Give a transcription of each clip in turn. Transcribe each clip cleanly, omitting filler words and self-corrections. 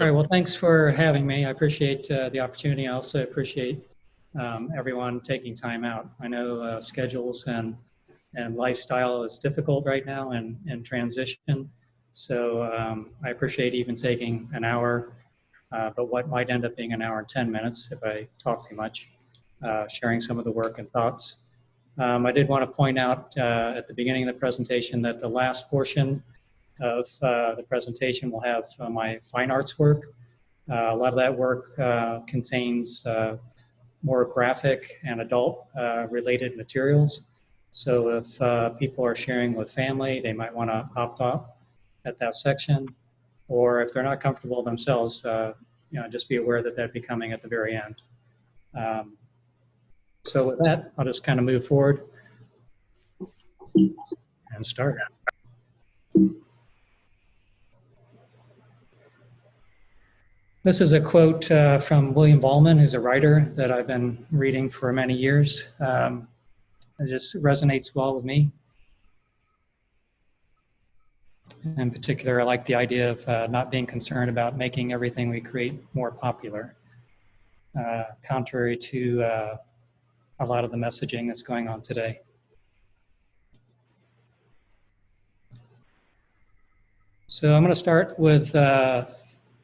All right, well, thanks for having me. I appreciate the opportunity. I also appreciate everyone taking time out. I know schedules and lifestyle is difficult right now and transition. So I appreciate even taking an hour, but what might end up being an hour and 10 minutes if I talk too much, sharing some of the work and thoughts. I did want to point out at the beginning of the presentation that the last portion of the presentation will have my fine arts work. A lot of that work contains more graphic and adult related materials. So if people are sharing with family, they might want to opt out at that section, or if they're not comfortable themselves, just be aware that that'd be coming at the very end. So with that, I'll just kind of move forward and start. This is a quote from William Vollmann, who's a writer that I've been reading for many years. It just resonates well with me. In particular, I like the idea of not being concerned about making everything we create more popular, contrary to a lot of the messaging that's going on today. So I'm going to start with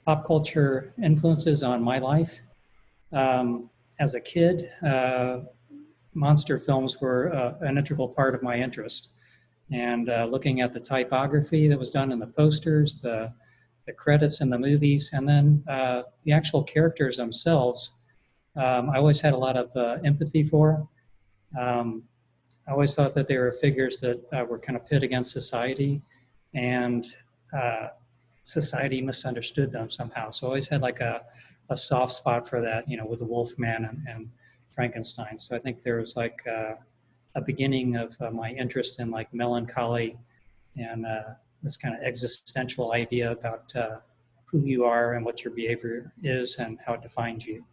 pop culture influences on my life. As a kid, monster films were an integral part of my interest. And looking at the typography that was done in the posters, the credits in the movies, and then the actual characters themselves, I always had a lot of empathy for. I always thought that they were figures that were kind of pit against society, and society misunderstood them somehow. So I always had like a soft spot for that, with the Wolfman and Frankenstein. So I think there was like a beginning of my interest in like melancholy and this kind of existential idea about who you are and what your behavior is and how it defines you.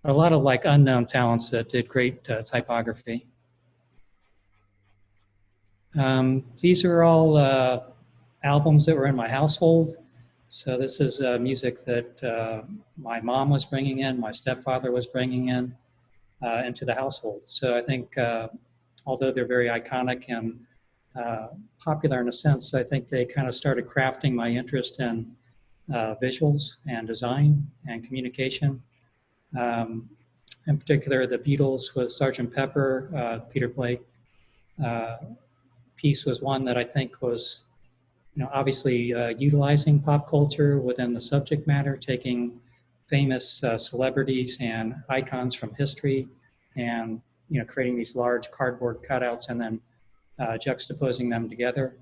A lot of like unknown talents that did great typography. These are all albums that were in my household. So this is music that my mom was bringing in, my stepfather was bringing in into the household. So I think although they're very iconic and popular in a sense, I think they kind of started crafting my interest in visuals and design and communication. In particular, the Beatles with Sgt. Pepper, Peter Blake piece was one that I think was obviously utilizing pop culture within the subject matter, taking famous celebrities and icons from history and, creating these large cardboard cutouts and then juxtaposing them together.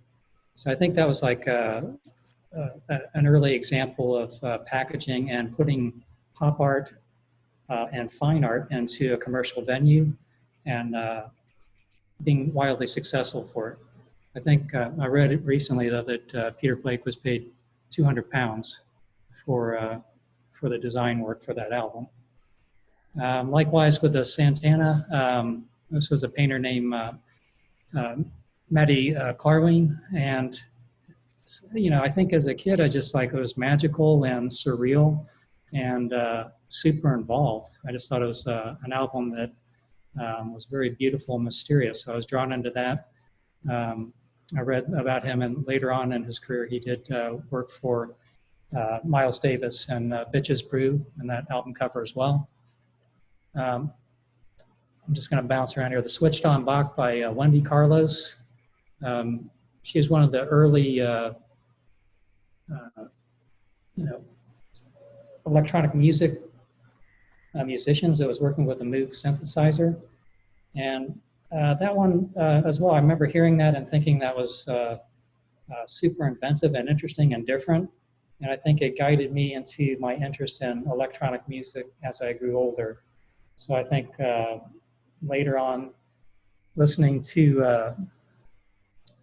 So I think that was like an early example of packaging and putting pop art and fine art into a commercial venue and being wildly successful for it. I think I read it recently though that Peter Blake was paid £200 for the design work for that album. Likewise with the Santana, this was a painter named Matty Clarween, and I think as a kid I just like it was magical and surreal and super involved. I just thought it was an album that was very beautiful and mysterious, so I was drawn into that. I read about him, and later on in his career, he did work for Miles Davis and Bitches Brew and that album cover as well. I'm just going to bounce around here. The Switched On Bach by Wendy Carlos. She's one of the early, electronic music musicians that was working with a Moog synthesizer. And that one as well, I remember hearing that and thinking that was super inventive and interesting and different. And I think it guided me into my interest in electronic music as I grew older. So I think later on, listening to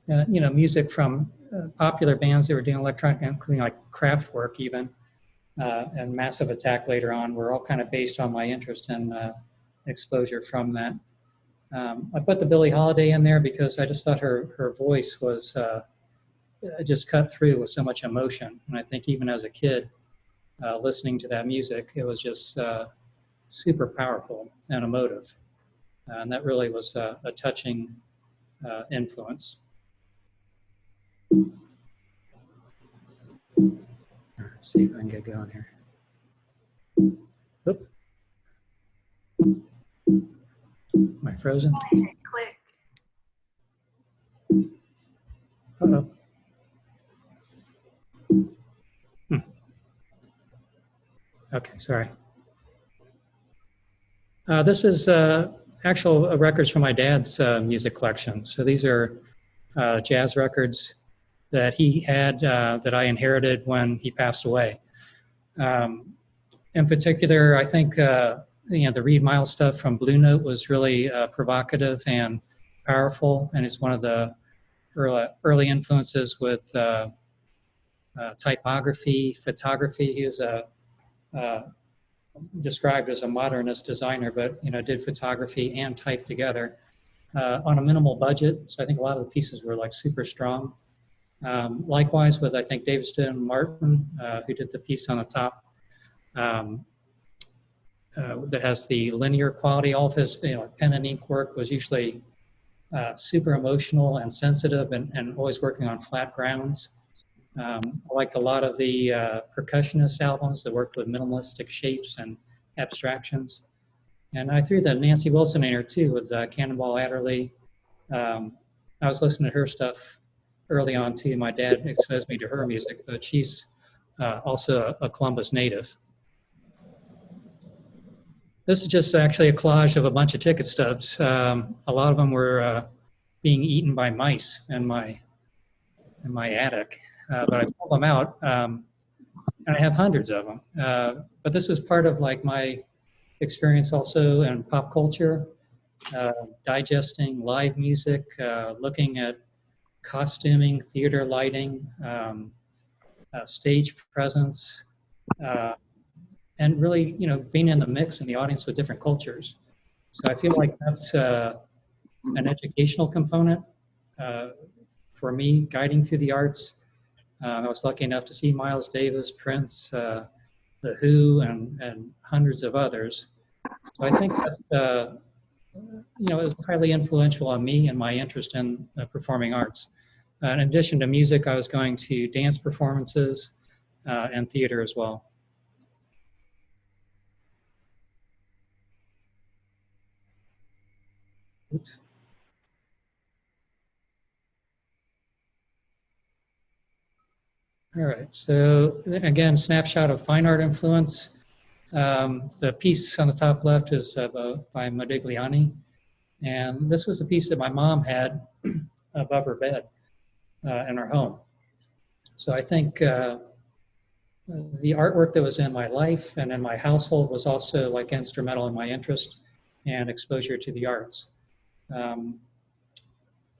music from popular bands that were doing electronic, including like Kraftwerk even, and Massive Attack later on, were all kind of based on my interest and exposure from that. I put the Billie Holiday in there because I just thought her voice was just cut through with so much emotion. And I think even as a kid, listening to that music, it was just super powerful and emotive. And that really was a touching influence. Let's see if I can get going here. Oop. Am I frozen? Click. Uh-oh. Okay, sorry. This is actual records from my dad's music collection. So these are jazz records that he had that I inherited when he passed away. In particular, I think the Reed Miles stuff from Blue Note was really provocative and powerful, and it's one of the early influences with typography, photography. He was described as a modernist designer, but did photography and type together on a minimal budget. So I think a lot of the pieces were like super strong. Likewise with, I think, David Stone Martin, who did the piece on the top that has the linear quality. All of his pen and ink work was usually super emotional and sensitive and always working on flat grounds. I liked a lot of the percussionist albums that worked with minimalistic shapes and abstractions. And I threw the Nancy Wilson in here too with Cannonball Adderley. I was listening to her stuff early on too. My dad exposed me to her music, but she's also a Columbus native. This is just actually a collage of a bunch of ticket stubs. A lot of them were being eaten by mice in my attic, but I pulled them out, and I have hundreds of them. But this is part of like my experience also in pop culture, digesting live music, looking at costuming, theater lighting, stage presence, and really, being in the mix in the audience with different cultures. So I feel like that's an educational component for me, guiding through the arts. I was lucky enough to see Miles Davis, Prince, The Who, and hundreds of others. So I think that it was highly influential on me and my interest in performing arts. In addition to music, I was going to dance performances and theater as well. Oops. All right, so again, snapshot of fine art influence. The piece on the top left is by Modigliani, and this was a piece that my mom had above her bed in her home. So I think the artwork that was in my life and in my household was also like instrumental in my interest and exposure to the arts.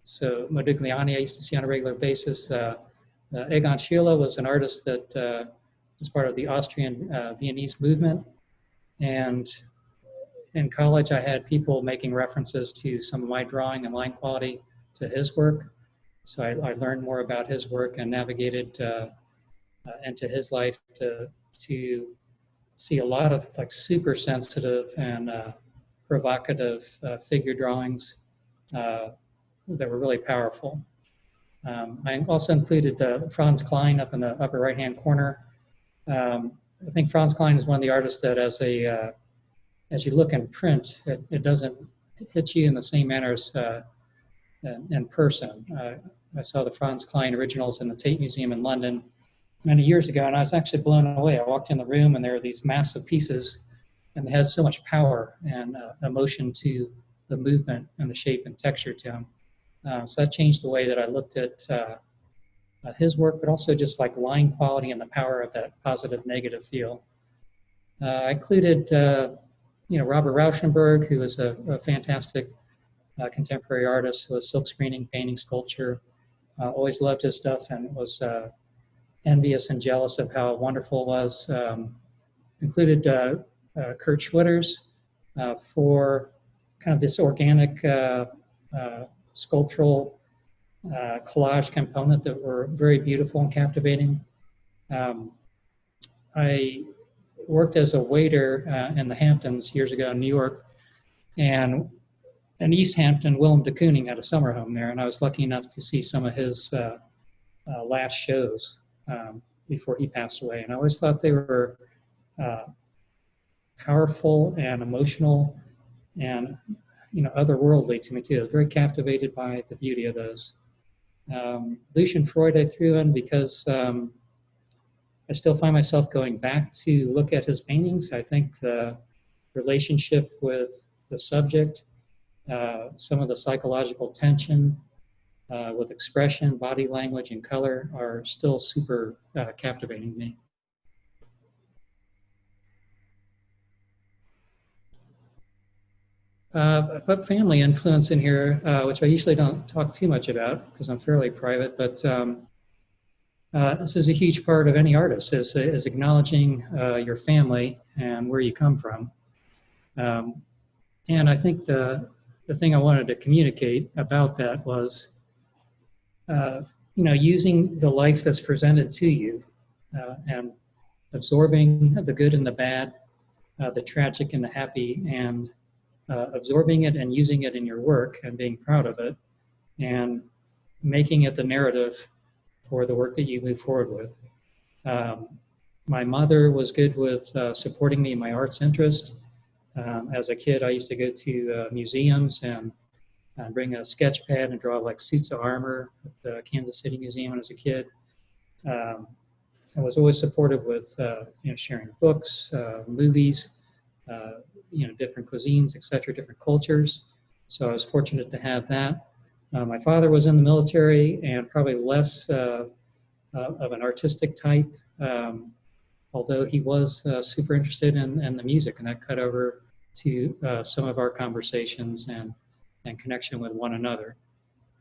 So Modigliani I used to see on a regular basis. Egon Schiele was an artist that was part of the Austrian Viennese movement. And in college, I had people making references to some of my drawing and line quality to his work. So I learned more about his work and navigated into his life to see a lot of like super sensitive and provocative figure drawings that were really powerful. I also included Franz Klein up in the upper right-hand corner. I think Franz Klein is one of the artists that as you look in print, it doesn't hit you in the same manner as in person. I saw the Franz Klein originals in the Tate Museum in London many years ago, and I was actually blown away. I walked in the room, and there were these massive pieces, and they had so much power and emotion to the movement and the shape and texture to them. So that changed the way that I looked at his work, but also just like line quality and the power of that positive negative feel. I included Robert Rauschenberg, who was a fantastic contemporary artist with silk screening, painting, sculpture. Always loved his stuff and was envious and jealous of how wonderful it was. Included Kurt Schwitters for kind of this organic sculptural collage component that were very beautiful and captivating. I worked as a waiter in the Hamptons years ago in New York, and in East Hampton, Willem de Kooning had a summer home there, and I was lucky enough to see some of his last shows before he passed away. And I always thought they were powerful and emotional and otherworldly to me too. I was very captivated by the beauty of those. Lucian Freud I threw in because I still find myself going back to look at his paintings. I think the relationship with the subject, some of the psychological tension with expression, body language, and color are still super captivating to me. I put family influence in here, which I usually don't talk too much about because I'm fairly private, but this is a huge part of any artist, is acknowledging your family and where you come from. And I think the thing I wanted to communicate about that was, using the life that's presented to you and absorbing the good and the bad, the tragic and the happy, and absorbing it and using it in your work and being proud of it and making it the narrative for the work that you move forward with. My mother was good with supporting me in my arts interest. As a kid, I used to go to museums and bring a sketch pad and draw like suits of armor at the Kansas City Museum when I was a kid. I was always supportive with sharing books, movies, different cuisines, etc., different cultures. So I was fortunate to have that. My father was in the military and probably less of an artistic type, although he was super interested in the music, and that cut over to some of our conversations and connection with one another.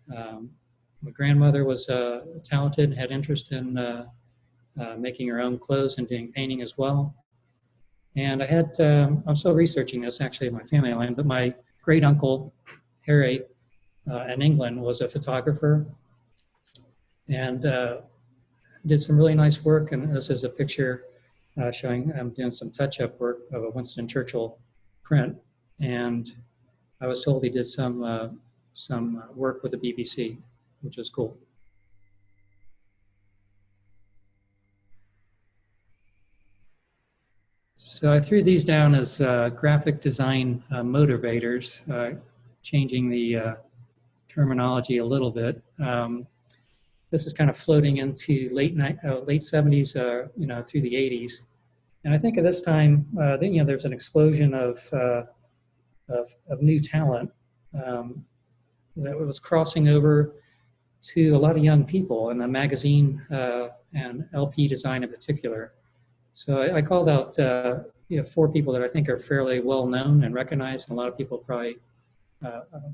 My grandmother was talented and had interest in making her own clothes and doing painting as well. And I had, I'm still researching this actually in my family line, but my great uncle, Harry, in England was a photographer and did some really nice work. And this is a picture showing I'm doing some touch-up work of a Winston Churchill print. And I was told he did some work with the BBC, which was cool. So I threw these down as graphic design motivators, changing the terminology a little bit. This is kind of floating into late 70s, through the 80s. And I think at this time, there's an explosion of new talent that was crossing over to a lot of young people in the magazine and LP design in particular. So I called out 4 people that I think are fairly well known and recognized, and a lot of people probably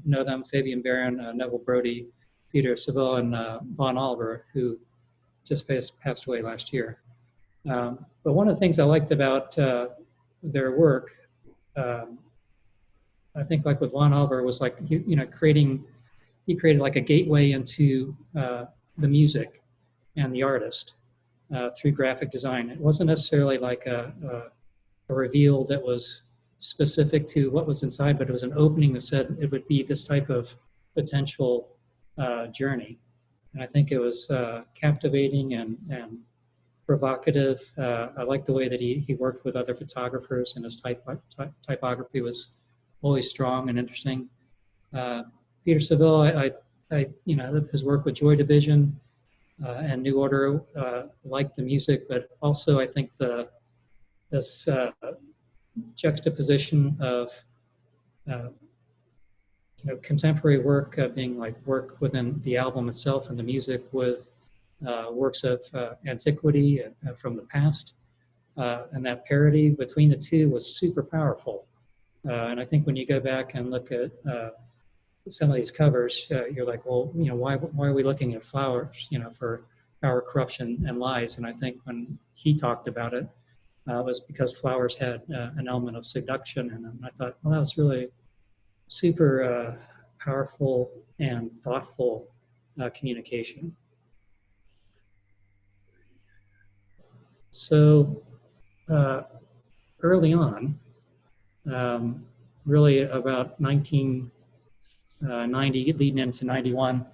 know them: Fabian Baron, Neville Brody, Peter Saville, and Von Oliver, who just passed away last year. But one of the things I liked about their work, I think, like with Von Oliver, was like he created like a gateway into the music and the artist through graphic design. It wasn't necessarily like a reveal that was specific to what was inside, but it was an opening that said it would be this type of potential journey. And I think it was captivating and provocative. I like the way that he worked with other photographers, and his typography was always strong and interesting. Peter Saville, I his work with Joy Division and New Order, liked the music, but also I think this juxtaposition of contemporary work being like work within the album itself and the music with works of antiquity from the past, and that parody between the two was super powerful. And I think when you go back and look at some of these covers, you're like, well, why are we looking at flowers, for power, corruption, and lies? And I think when he talked about it, was because flowers had an element of seduction in them. And I thought, well, that was really super powerful and thoughtful communication. So early on, really about 1990, leading into 91,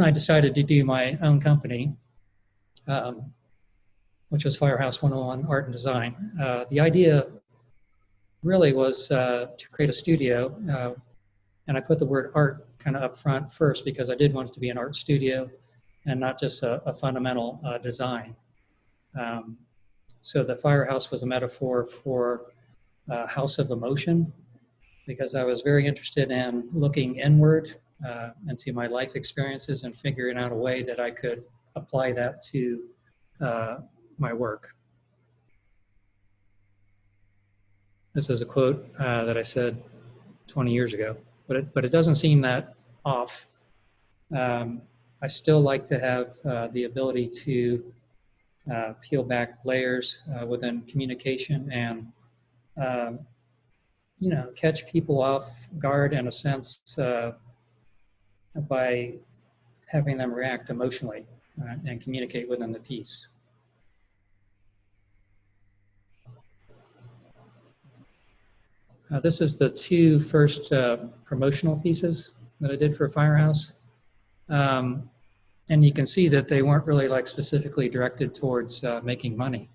I decided to do my own company, which was Firehouse 101 Art and Design. The idea really was to create a studio, and I put the word art kind of up front first because I did want it to be an art studio and not just a fundamental design. So the Firehouse was a metaphor for house of emotion, because I was very interested in looking inward into my life experiences and figuring out a way that I could apply that to my work. This is a quote that I said 20 years ago, but it doesn't seem that off. I still like to have the ability to peel back layers within communication and catch people off guard in a sense by having them react emotionally and communicate within the piece. This is the two first promotional pieces that I did for Firehouse. And you can see that they weren't really like specifically directed towards making money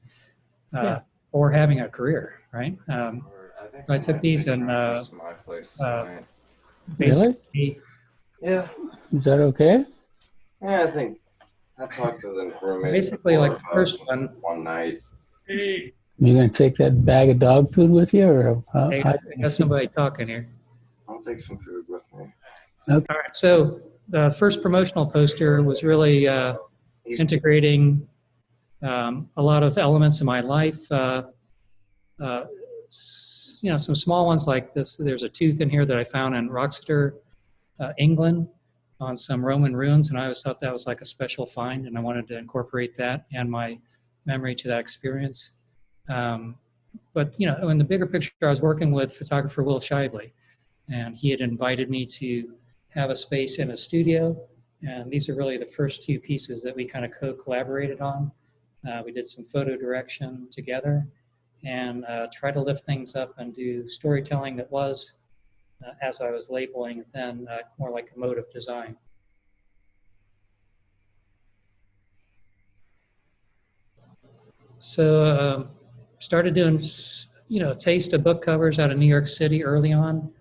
or having a career, right? I took these and basically. Really? Yeah. Is that okay? Yeah, I think I talked to the roommates basically like the first one night. You gonna take that bag of dog food with you, or Hey, I got somebody talking here. I'll take some food with me. Okay. All right, so the first promotional poster was really integrating a lot of elements of my life. Some small ones like this. There's a tooth in here that I found in Roxeter, England, on some Roman ruins, and I always thought that was like a special find, and I wanted to incorporate that and my memory to that experience. But in the bigger picture, I was working with photographer Will Shively, and he had invited me to have a space in a studio, and these are really the first two pieces that we kind of co-collaborated on. We did some photo direction together and try to lift things up and do storytelling that was, as I was labeling, then more like emotive design. So started doing, taste of book covers out of New York City early on.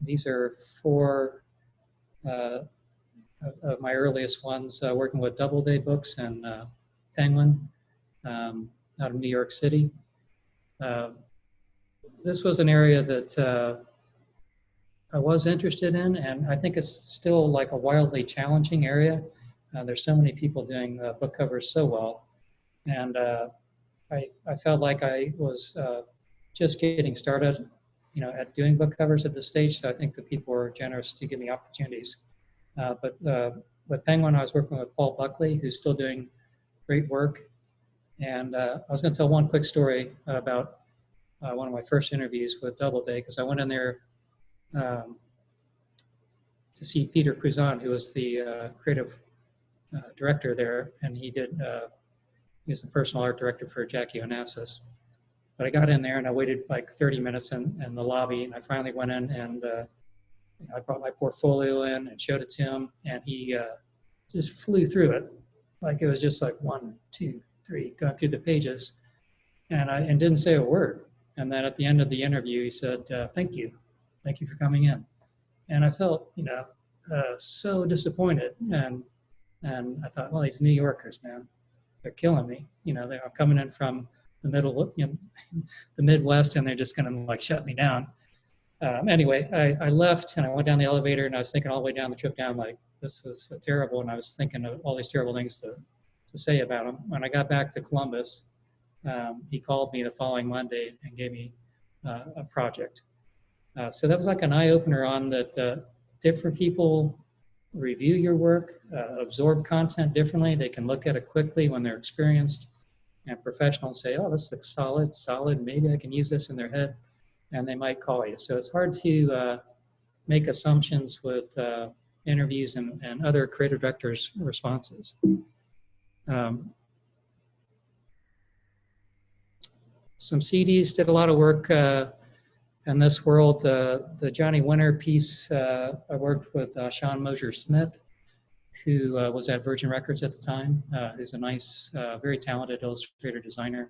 These are four of my earliest ones, working with Doubleday Books and Penguin out of New York City. This was an area that I was interested in, and I think it's still like a wildly challenging area. There's so many people doing book covers so well, and I felt like I was just getting started, at doing book covers at this stage. So I think that people were generous to give me opportunities. But with Penguin, I was working with Paul Buckley, who's still doing great work. And I was going to tell one quick story about one of my first interviews with Doubleday, because I went in there to see Peter Cruzan, who was the creative director there, and he was the personal art director for Jackie Onassis. But I got in there and I waited like 30 minutes in the lobby, and I finally went in and I brought my portfolio in and showed it to him, and he just flew through it. Like it was just like 1, 2, 3, going through the pages, and didn't say a word. And then at the end of the interview, he said, thank you for coming in. And I felt, so disappointed. And I thought, well, these New Yorkers, man, they're killing me. They're coming in from the the Midwest, and they're just going to like shut me down. Anyway, I left and I went down the elevator, and I was thinking all the way down the trip down, like, this is terrible. And I was thinking of all these terrible things to say about him. When I got back to Columbus, he called me the following Monday and gave me a project. So that was like an eye-opener on that different people review your work, absorb content differently. They can look at it quickly when they're experienced and professional and say, oh, this looks solid, maybe I can use this in their head, and they might call you. So it's hard to make assumptions with interviews and other creative directors' responses. some CDs, did a lot of work in this world. The Johnny Winter piece, I worked with Sean Mosier Smith, who was at Virgin Records at the time, who's a nice, very talented illustrator, designer,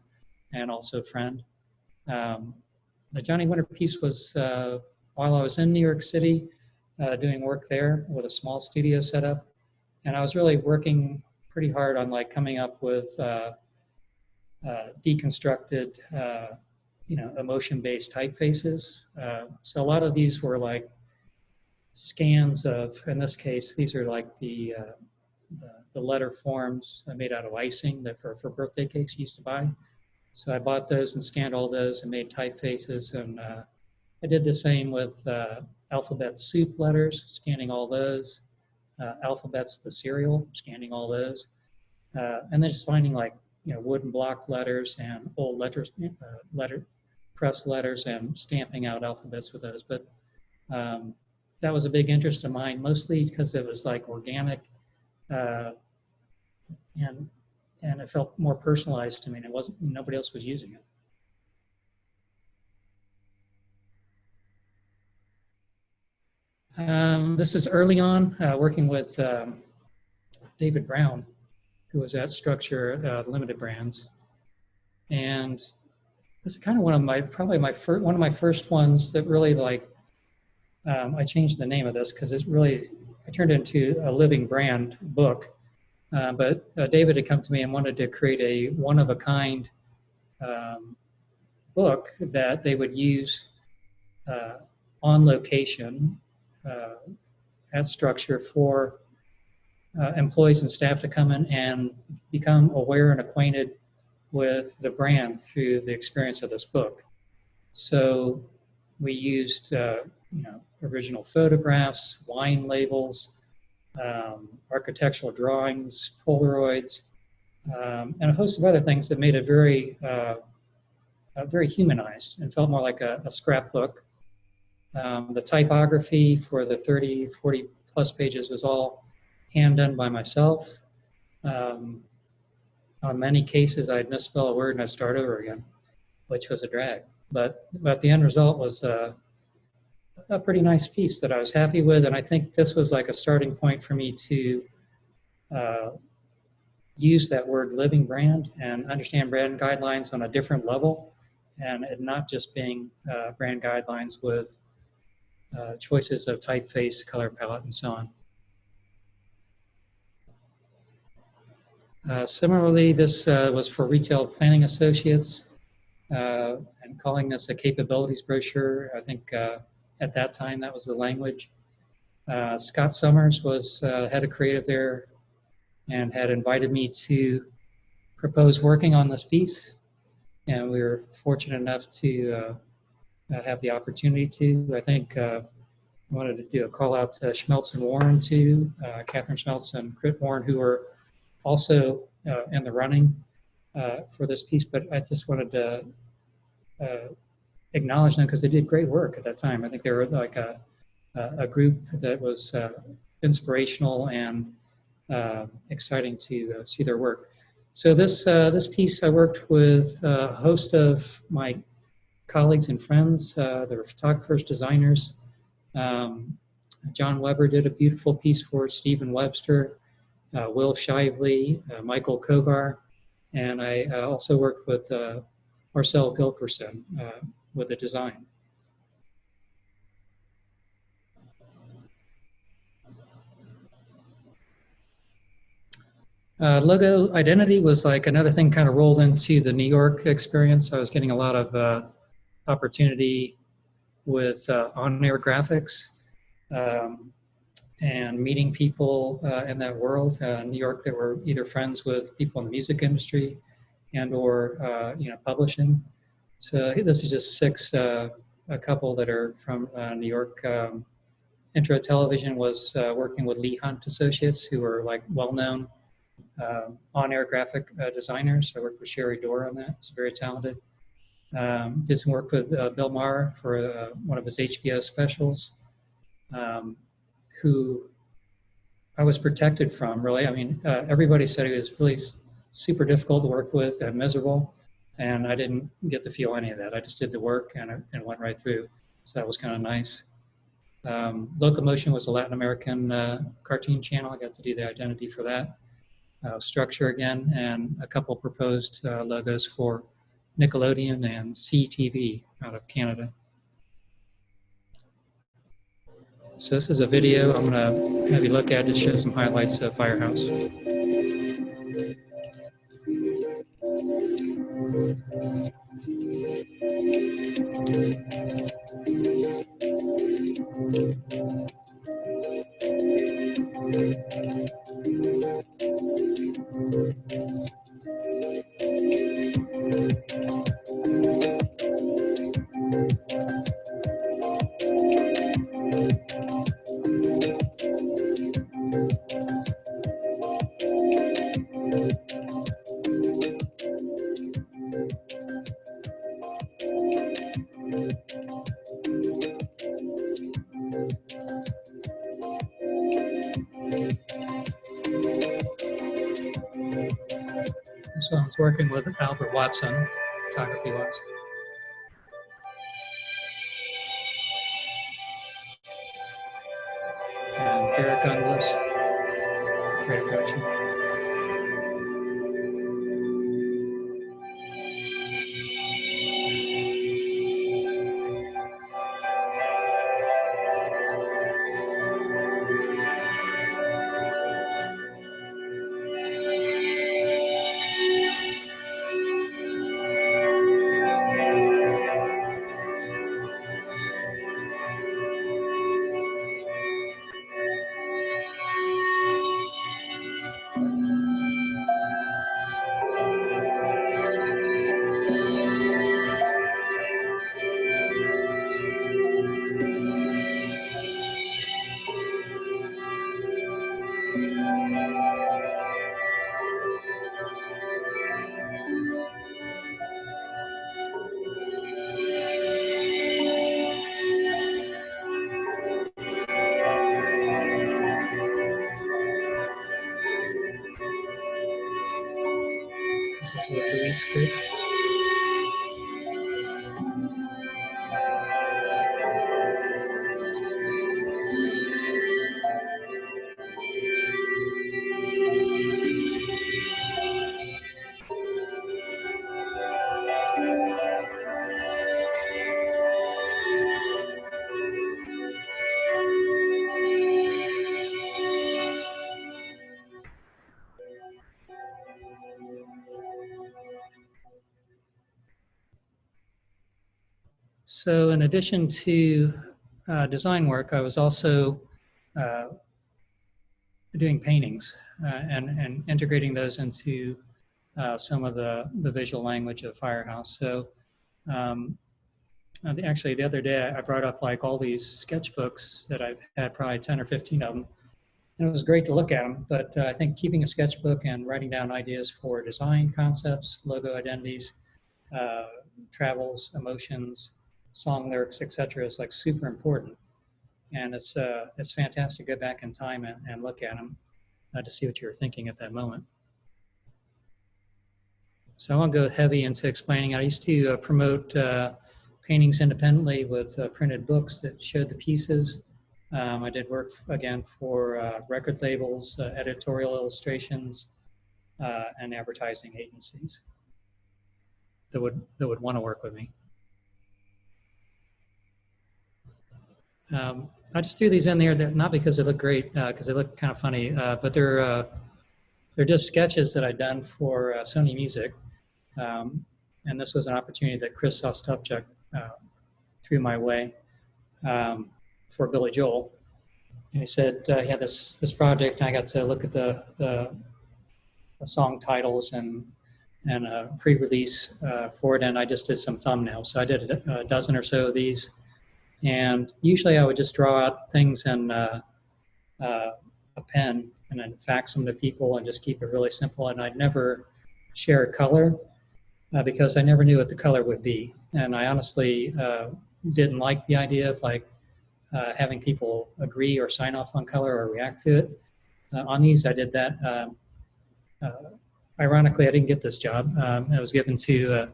and also friend. The Johnny Winter piece was while I was in New York City doing work there with a small studio setup. And I was really working pretty hard on like coming up with deconstructed, emotion-based typefaces. So a lot of these were like scans of, in this case, these are like the letter forms made out of icing that for birthday cakes you used to buy. So I bought those and scanned all those and made typefaces. And I did the same with alphabet soup letters, scanning all those. Alphabets, the cereal, scanning all those. And then just finding like, wooden block letters and old letters, press letters, and stamping out alphabets with those. But that was a big interest of mine, mostly because it was like organic and it felt more personalized to me. And it wasn't, nobody else was using it. This is early on, working with David Brown, who was at Structure Limited Brands. And this is kind of one of my first ones that really like, I changed the name of this because it's really, I turned it into a living brand book. But David had come to me and wanted to create a one-of-a-kind book that they would use on location at Structure for employees and staff to come in and become aware and acquainted with the brand through the experience of this book. So we used, original photographs, wine labels, architectural drawings, Polaroids, and a host of other things that made it very, very humanized and felt more like a scrapbook. The typography for the 30, 40 plus pages was all hand done by myself. On many cases, I'd misspell a word and I'd start over again, which was a drag. But the end result was a pretty nice piece that I was happy with. And I think this was like a starting point for me to use that word living brand and understand brand guidelines on a different level, and it not just being brand guidelines with choices of typeface, color palette, and so on. Similarly, this was for retail planning associates, and calling this a capabilities brochure. I think at that time that was the language. Scott Summers was head of creative there and had invited me to propose working on this piece. And we were fortunate enough to have the opportunity to. I think I wanted to do a call out to Schmeltz and Warren too, Catherine Schmeltz and Crit Warren, who were also in the running for this piece, but I just wanted to acknowledge them because they did great work at that time. I think they were like a group that was inspirational and exciting to see their work. So this piece I worked with a host of my colleagues and friends. There were photographers, designers. John Weber did a beautiful piece for Stephen Webster, Will Shively, Michael Kogar, and I also worked with Marcel Gilkerson with the design. Logo identity was like another thing kind of rolled into the New York experience. I was getting a lot of opportunity with on-air graphics and meeting people in that world. New York, that were either friends with people in the music industry and or publishing. So this is just a couple that are from New York. Intro Television was working with Lee Hunt Associates, who are like well-known on-air graphic designers. I worked with Sherry Dorr on that. She's very talented. Did some work with Bill Maher for one of his HBO specials, who I was protected from, really. I mean, everybody said he was really super difficult to work with and miserable. and I didn't get to feel any of that. I just did the work and went right through. So that was kind of nice. Locomotion was a Latin American cartoon channel. I got to do the identity for that. Structure again, and a couple proposed logos for Nickelodeon and CTV out of Canada. So this is a video I'm going to have you look at to show some highlights of Firehouse. So I was working with Albert Watson, photography wise. And Eric Unglis, creative direction. This is with Luis Frick. So in addition to design work, I was also doing paintings and integrating those into some of the visual language of Firehouse. So actually the other day I brought up like all these sketchbooks that I've had, probably 10 or 15 of them. And it was great to look at them, but I think keeping a sketchbook and writing down ideas for design concepts, logo identities, travels, emotions, song lyrics, etc., is like super important. And it's fantastic to go back in time and look at them to see what you were thinking at that moment. So I won't go heavy into explaining. I used to promote paintings independently with printed books that showed the pieces. I did work again for record labels, editorial illustrations, and advertising agencies that would want to work with me. I just threw these in there, not because they look great, because they look kind of funny, but they're just sketches that I'd done for Sony Music. And this was an opportunity that Chris Sostupchuk threw my way for Billy Joel. And he said he had this project, and I got to look at the song titles and a pre-release for it, and I just did some thumbnails. So I did a dozen or so of these. And usually I would just draw out things in a pen and then fax them to people and just keep it really simple. And I'd never share color because I never knew what the color would be. And I honestly didn't like the idea of like having people agree or sign off on color or react to it. On these, I did that. Ironically, I didn't get this job. It was given to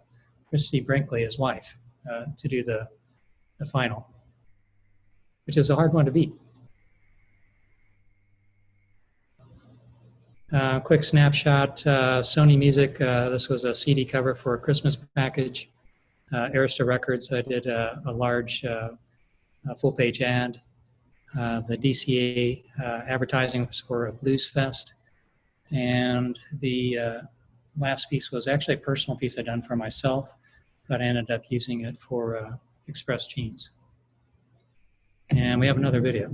Christy Brinkley, his wife, to do the final, which is a hard one to beat. Quick snapshot, Sony Music, this was a CD cover for a Christmas package. Arista Records, I did a large full-page ad. The DCA advertising was for a blues fest. And the last piece was actually a personal piece I'd done for myself, but I ended up using it for Express Jeans. And we have another video.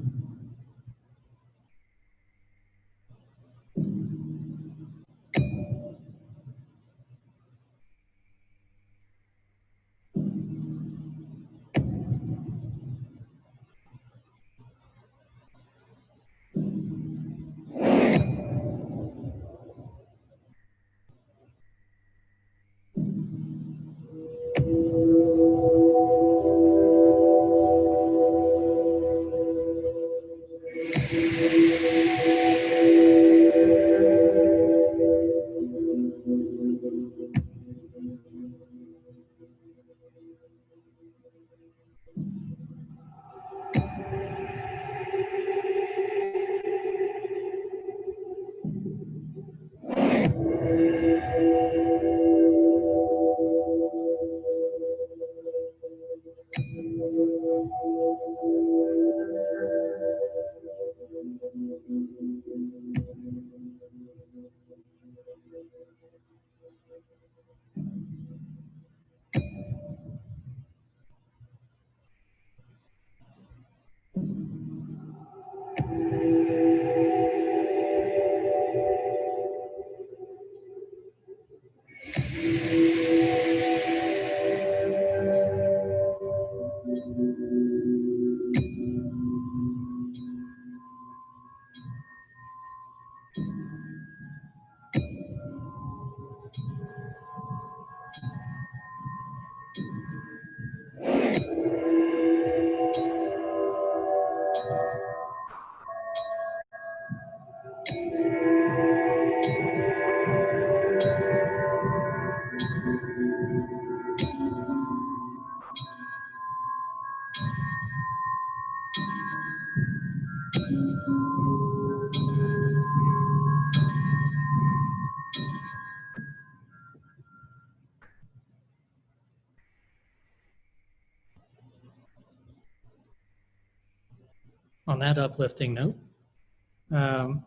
On that uplifting note,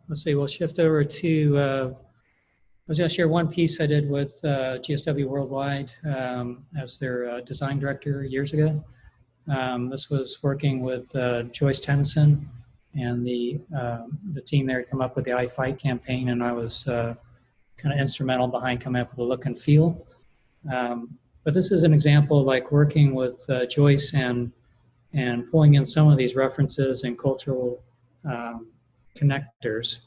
let's see, we'll shift over to, I was going to share one piece I did with GSW Worldwide as their design director years ago. This was working with Joyce Tennyson and the team there to come up with the I Fight campaign, and I was kind of instrumental behind coming up with a look and feel. But this is an example like working with Joyce and pulling in some of these references and cultural connectors.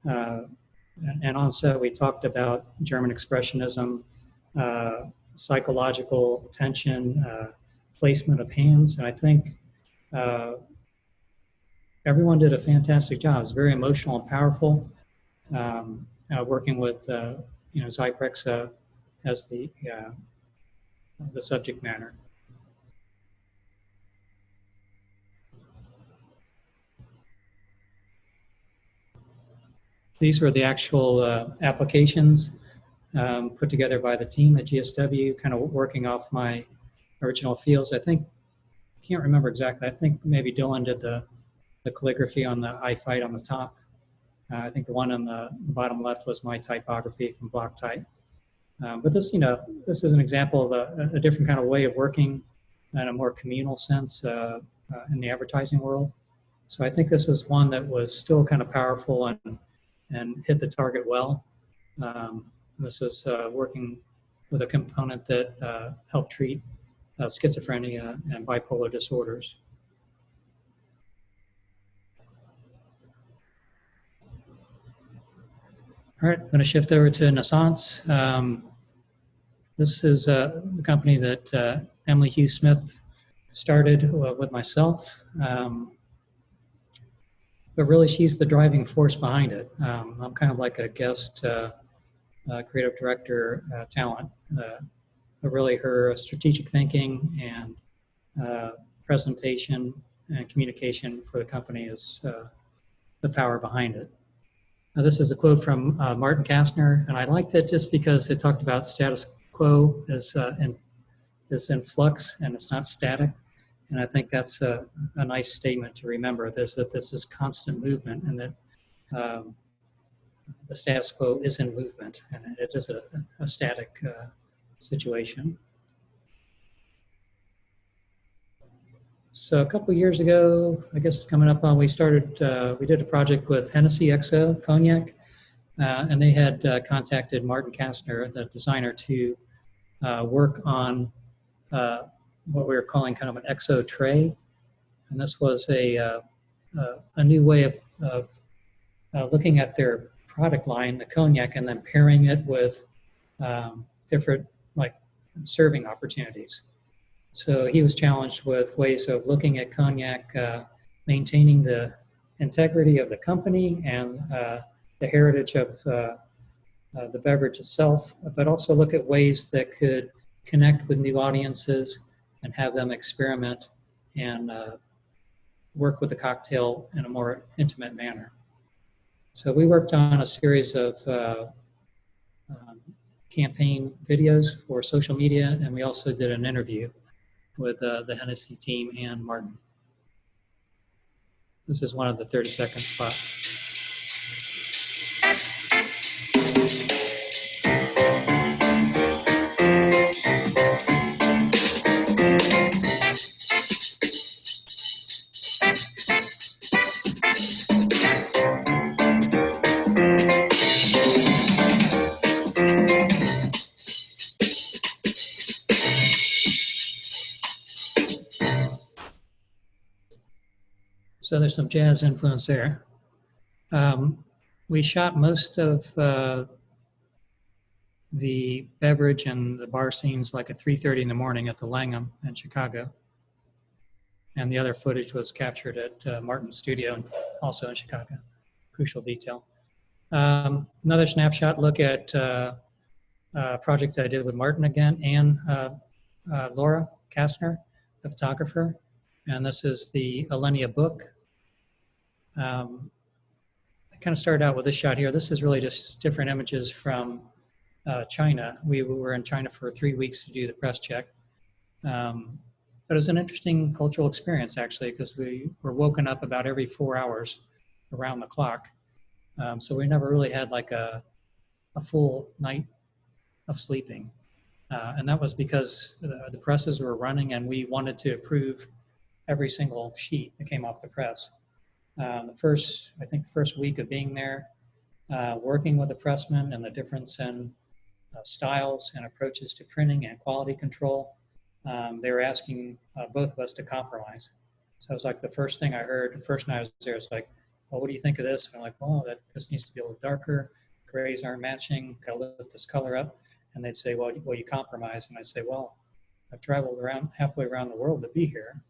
And on set, we talked about German Expressionism, psychological tension, placement of hands. And I think everyone did a fantastic job. It was very emotional and powerful. Working with Zyprexa as the subject matter. These were the actual applications put together by the team at GSW, kind of working off my original fields. I can't remember exactly. I think maybe Dylan did the calligraphy on the I Fight on the top. I think the one on the bottom left was my typography from Block Type. But this, this is an example of a different kind of way of working in a more communal sense in the advertising world. So I think this was one that was still kind of powerful and hit the target well. This was working with a component that helped treat schizophrenia and bipolar disorders. All right, I'm going to shift over to Naissance. This is the company that Emily Hughes Smith started with myself. But really, she's the driving force behind it. I'm kind of like a guest creative director talent. but really her strategic thinking and presentation and communication for the company is the power behind it. Now, this is a quote from Martin Kastner, and I liked it just because it talked about status quo is in flux and it's not static. And I think that's a nice statement to remember, that this is constant movement, and that the status quo is in movement, and it is a static situation. So a couple of years ago, I guess it's coming up on, we did a project with Hennessy XO Cognac, and they had contacted Martin Kastner, the designer, to work on what we were calling kind of an XO tray. And this was a new way of looking at their product line, the cognac, and then pairing it with different like serving opportunities. So he was challenged with ways of looking at cognac, maintaining the integrity of the company and the heritage of the beverage itself, but also look at ways that could connect with new audiences and have them experiment and work with the cocktail in a more intimate manner. So we worked on a series of campaign videos for social media, and we also did an interview with the Hennessy team and Martin. This is one of the 30-second spots. So there's some jazz influence there. We shot most of the beverage and the bar scenes like at 3:30 in the morning at the Langham in Chicago. And the other footage was captured at Martin's studio, also in Chicago. Crucial detail. Another snapshot look at a project that I did with Martin again, and Laura Kastner, the photographer. And this is the Alinea book. I kind of started out with this shot here. This is really just different images from China. We were in China for 3 weeks to do the press check. But it was an interesting cultural experience, actually, because we were woken up about every 4 hours around the clock. So we never really had like a full night of sleeping. And that was because the presses were running and we wanted to approve every single sheet that came off the press. The first week of being there, working with the pressmen and the difference in styles and approaches to printing and quality control, they were asking both of us to compromise. So it was like the first thing I heard, the first night I was there, it's like, well, what do you think of this? And I'm like, well, this needs to be a little darker. Grays aren't matching. Got to lift this color up. And they'd say, well, you compromise. And I'd say, well, I've traveled around halfway around the world to be here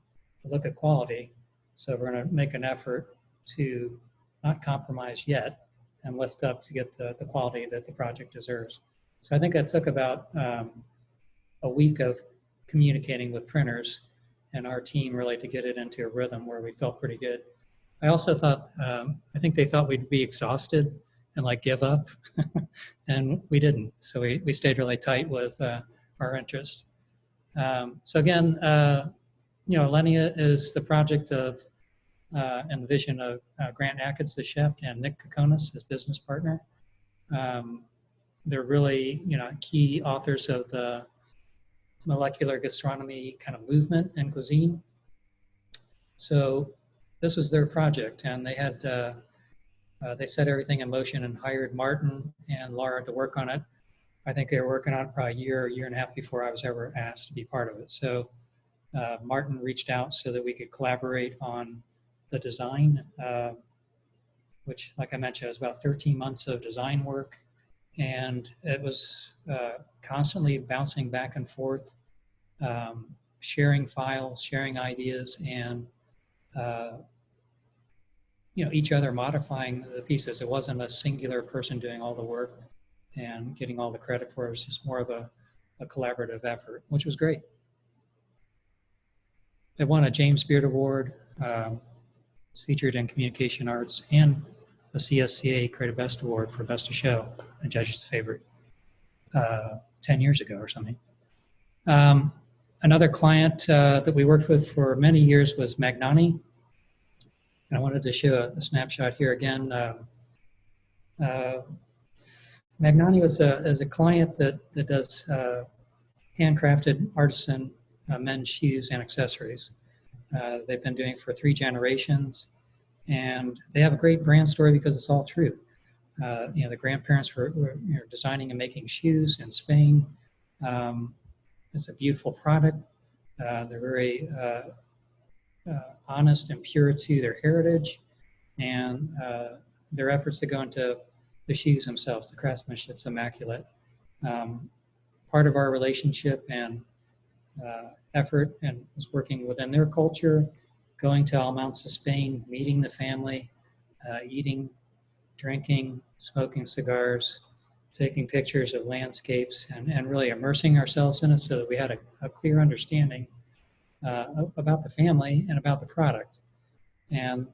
to look at quality. So we're going to make an effort to not compromise yet and lift up to get the quality that the project deserves. So I think that took about a week of communicating with printers and our team really to get it into a rhythm where we felt pretty good. I also thought, I think they thought we'd be exhausted and like give up, and we didn't. So we stayed really tight with our interest. So again, Alinea is the project of and the vision of Grant Atkins, the chef, and Nick Kokonis, his business partner. They're really, key authors of the molecular gastronomy kind of movement and cuisine. So this was their project, and they had they set everything in motion and hired Martin and Laura to work on it. I think they were working on it probably a year and a half before I was ever asked to be part of it. So Martin reached out so that we could collaborate on the design, which, like I mentioned, was about 13 months of design work. And it was constantly bouncing back and forth, sharing files, sharing ideas, and each other modifying the pieces. It wasn't a singular person doing all the work and getting all the credit for it. It was just more of a a collaborative effort, which was great. They won a James Beard Award, was featured in Communication Arts, and the CSCA Creative Best Award for Best of Show, a judge's favorite, 10 years ago or something. Another client that we worked with for many years was Magnani. And I wanted to show a snapshot here again. Magnani is a client that does handcrafted artisan men's shoes and accessories. They've been doing it for 3 generations, and they have a great brand story because it's all true. The grandparents were designing and making shoes in Spain. It's a beautiful product. They're very honest and pure to their heritage, and their efforts to go into the shoes themselves. The craftsmanship's immaculate. Part of our relationship and effort and was working within their culture, going to Almansa, Spain, meeting the family, eating, drinking, smoking cigars, taking pictures of landscapes, and really immersing ourselves in it so that we had a clear understanding about the family and about the product. And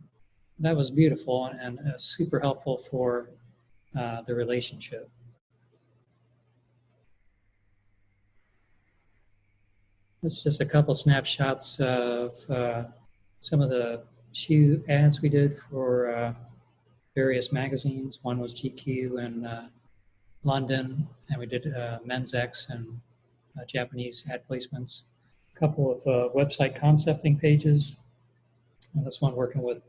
that was beautiful and super helpful for the relationship. This is just a couple snapshots of some of the shoe ads we did for various magazines. One was GQ in London, and we did Men's X and Japanese ad placements. A couple of website concepting pages. And this one working with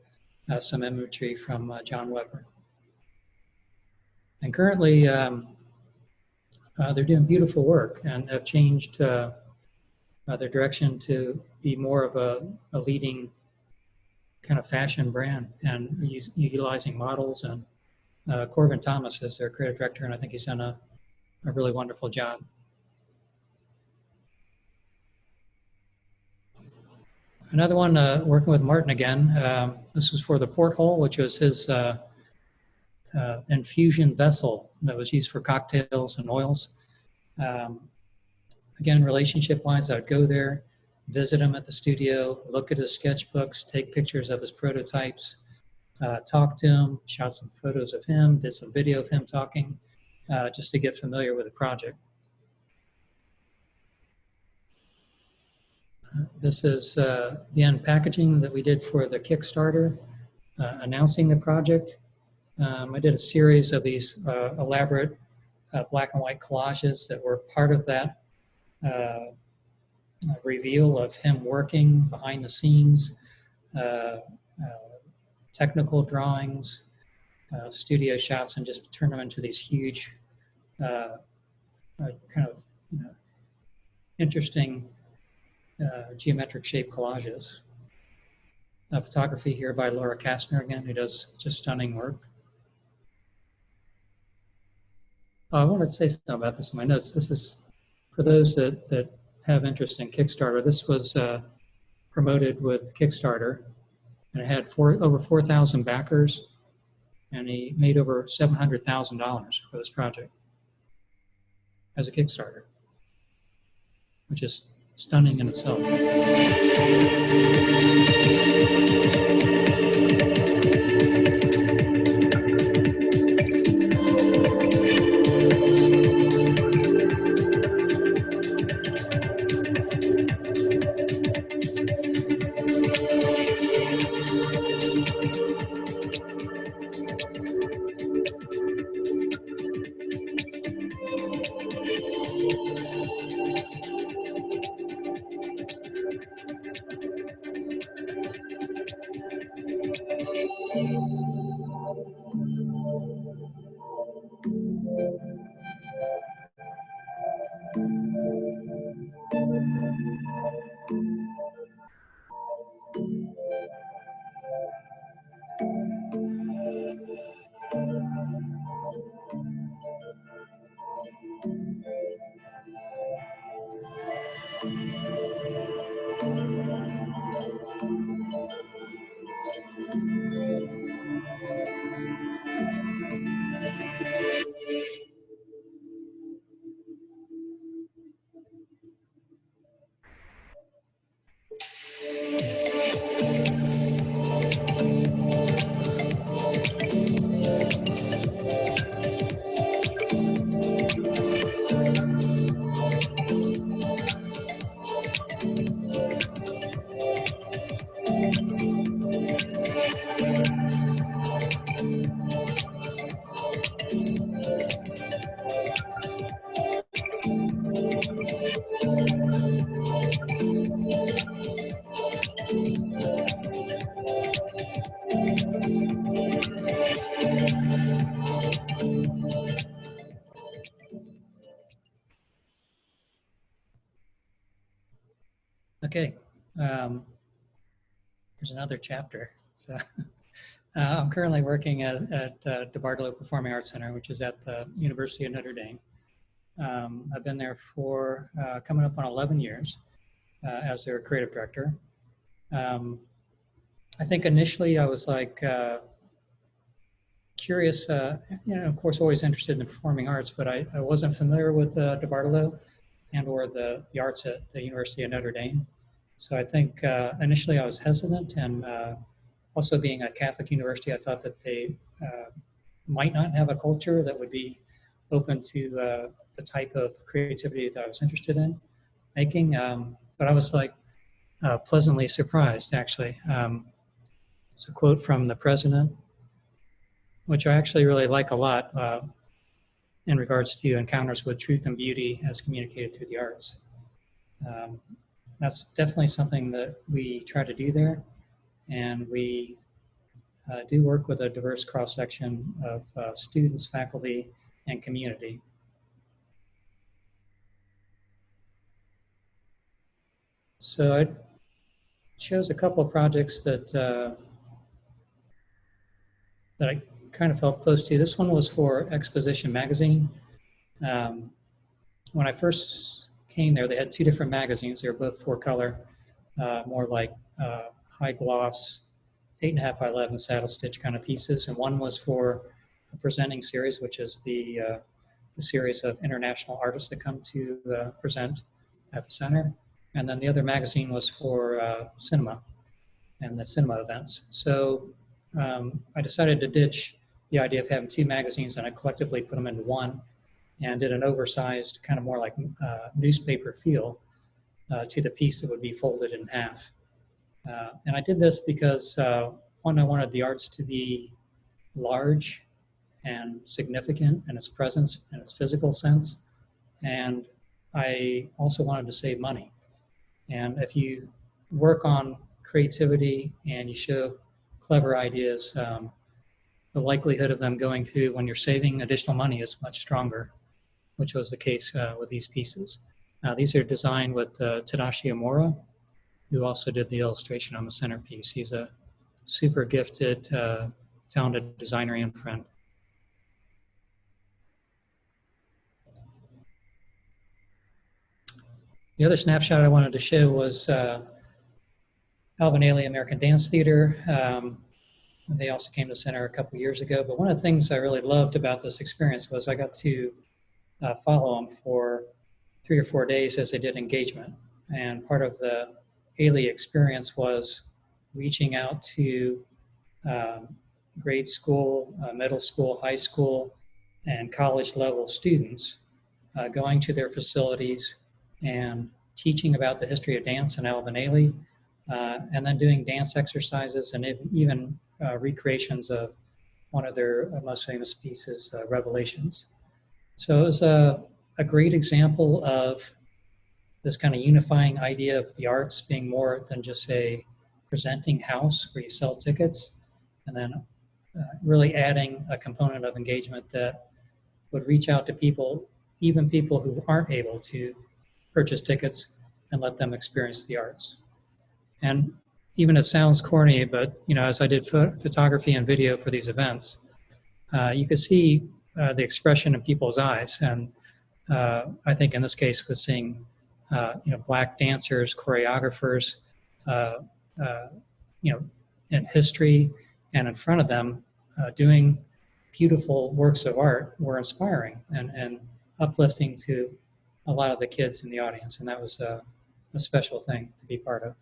some imagery from John Weber. And currently, they're doing beautiful work and have changed their direction to be more of a leading kind of fashion brand and utilizing models. And Corbin Thomas is their creative director, and I think he's done a really wonderful job. Another one, working with Martin again. This was for the Porthole, which was his infusion vessel that was used for cocktails and oils. Again, relationship-wise, I would go there, visit him at the studio, look at his sketchbooks, take pictures of his prototypes, talk to him, shot some photos of him, did some video of him talking, just to get familiar with the project. This is, again, packaging that we did for the Kickstarter, announcing the project. I did a series of these elaborate black and white collages that were part of that reveal of him working behind the scenes, technical drawings, studio shots, and just turn them into these huge, kind of interesting geometric shaped collages. Photography here by Laura Kastner again, who does just stunning work. I wanted to say something about this in my notes. This is for those that have interest in Kickstarter. This was promoted with Kickstarter, and it had over 4,000 backers, and he made over $700,000 for this project as a Kickstarter, which is stunning in itself. Okay, there's another chapter. So I'm currently working at DeBartolo Performing Arts Center, which is at the University of Notre Dame. I've been there for coming up on 11 years as their creative director. I think initially I was like curious, of course, always interested in the performing arts, but I wasn't familiar with DeBartolo and or the arts at the University of Notre Dame. So I think initially I was hesitant, and also being a Catholic university, I thought that they might not have a culture that would be open to the type of creativity that I was interested in making. But I was like pleasantly surprised, actually. It's a quote from the president, which I actually really like a lot in regards to encounters with truth and beauty as communicated through the arts. That's definitely something that we try to do there, and we do work with a diverse cross-section of students, faculty, and community. So I chose a couple of projects that I kind of felt close to. This one was for Exposition magazine. When I first came there, they had two different magazines. They were both 4-color, more like high gloss, 8.5 by 11 saddle stitch kind of pieces. And one was for a presenting series, which is the series of international artists that come to present at the center. And then the other magazine was for cinema and the cinema events. So I decided to ditch the idea of having two magazines, and I collectively put them into one and did an oversized, kind of more like newspaper feel to the piece that would be folded in half. And I did this because, one, I wanted the arts to be large and significant in its presence and its physical sense. And I also wanted to save money. And if you work on creativity and you show clever ideas, the likelihood of them going through when you're saving additional money is much stronger, which was the case with these pieces. These are designed with Tadashi Amora, who also did the illustration on the centerpiece. He's a super gifted, talented designer and friend. The other snapshot I wanted to show was Alinea American Dance Theater. They also came to center a couple years ago. But one of the things I really loved about this experience was I got to follow them for 3 or 4 days as they did engagement. And part of the Ailey experience was reaching out to grade school, middle school, high school, and college level students, going to their facilities and teaching about the history of dance in Alvin Ailey, and then doing dance exercises and even recreations of one of their most famous pieces, Revelations. So it was a great example of this kind of unifying idea of the arts being more than just a presenting house where you sell tickets, and then really adding a component of engagement that would reach out to people, even people who aren't able to purchase tickets, and let them experience the arts. And even it sounds corny, but as I did photography and video for these events, you could see the expression in people's eyes. And I think in this case, we're seeing Black dancers, choreographers, in history, and in front of them doing beautiful works of art were inspiring and uplifting to a lot of the kids in the audience. And that was a special thing to be part of.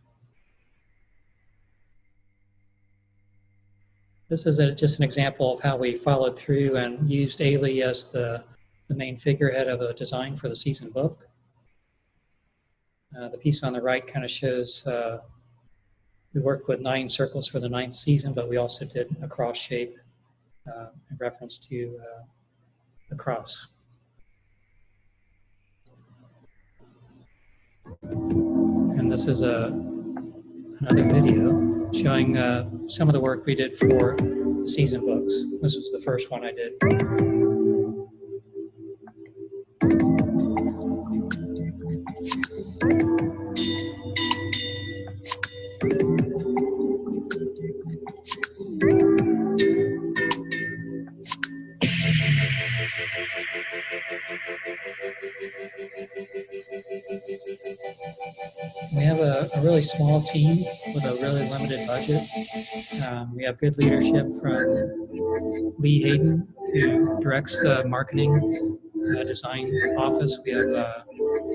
This is just an example of how we followed through and used Ailey as the main figurehead of a design for the season book. The piece on the right kind of shows we worked with 9 circles for the 9th season, but we also did a cross shape in reference to the cross. And this is another video showing some of the work we did for season books. This was the first one I did. really small team with a really limited budget. We have good leadership from Lee Hayden, who directs the marketing design office. We have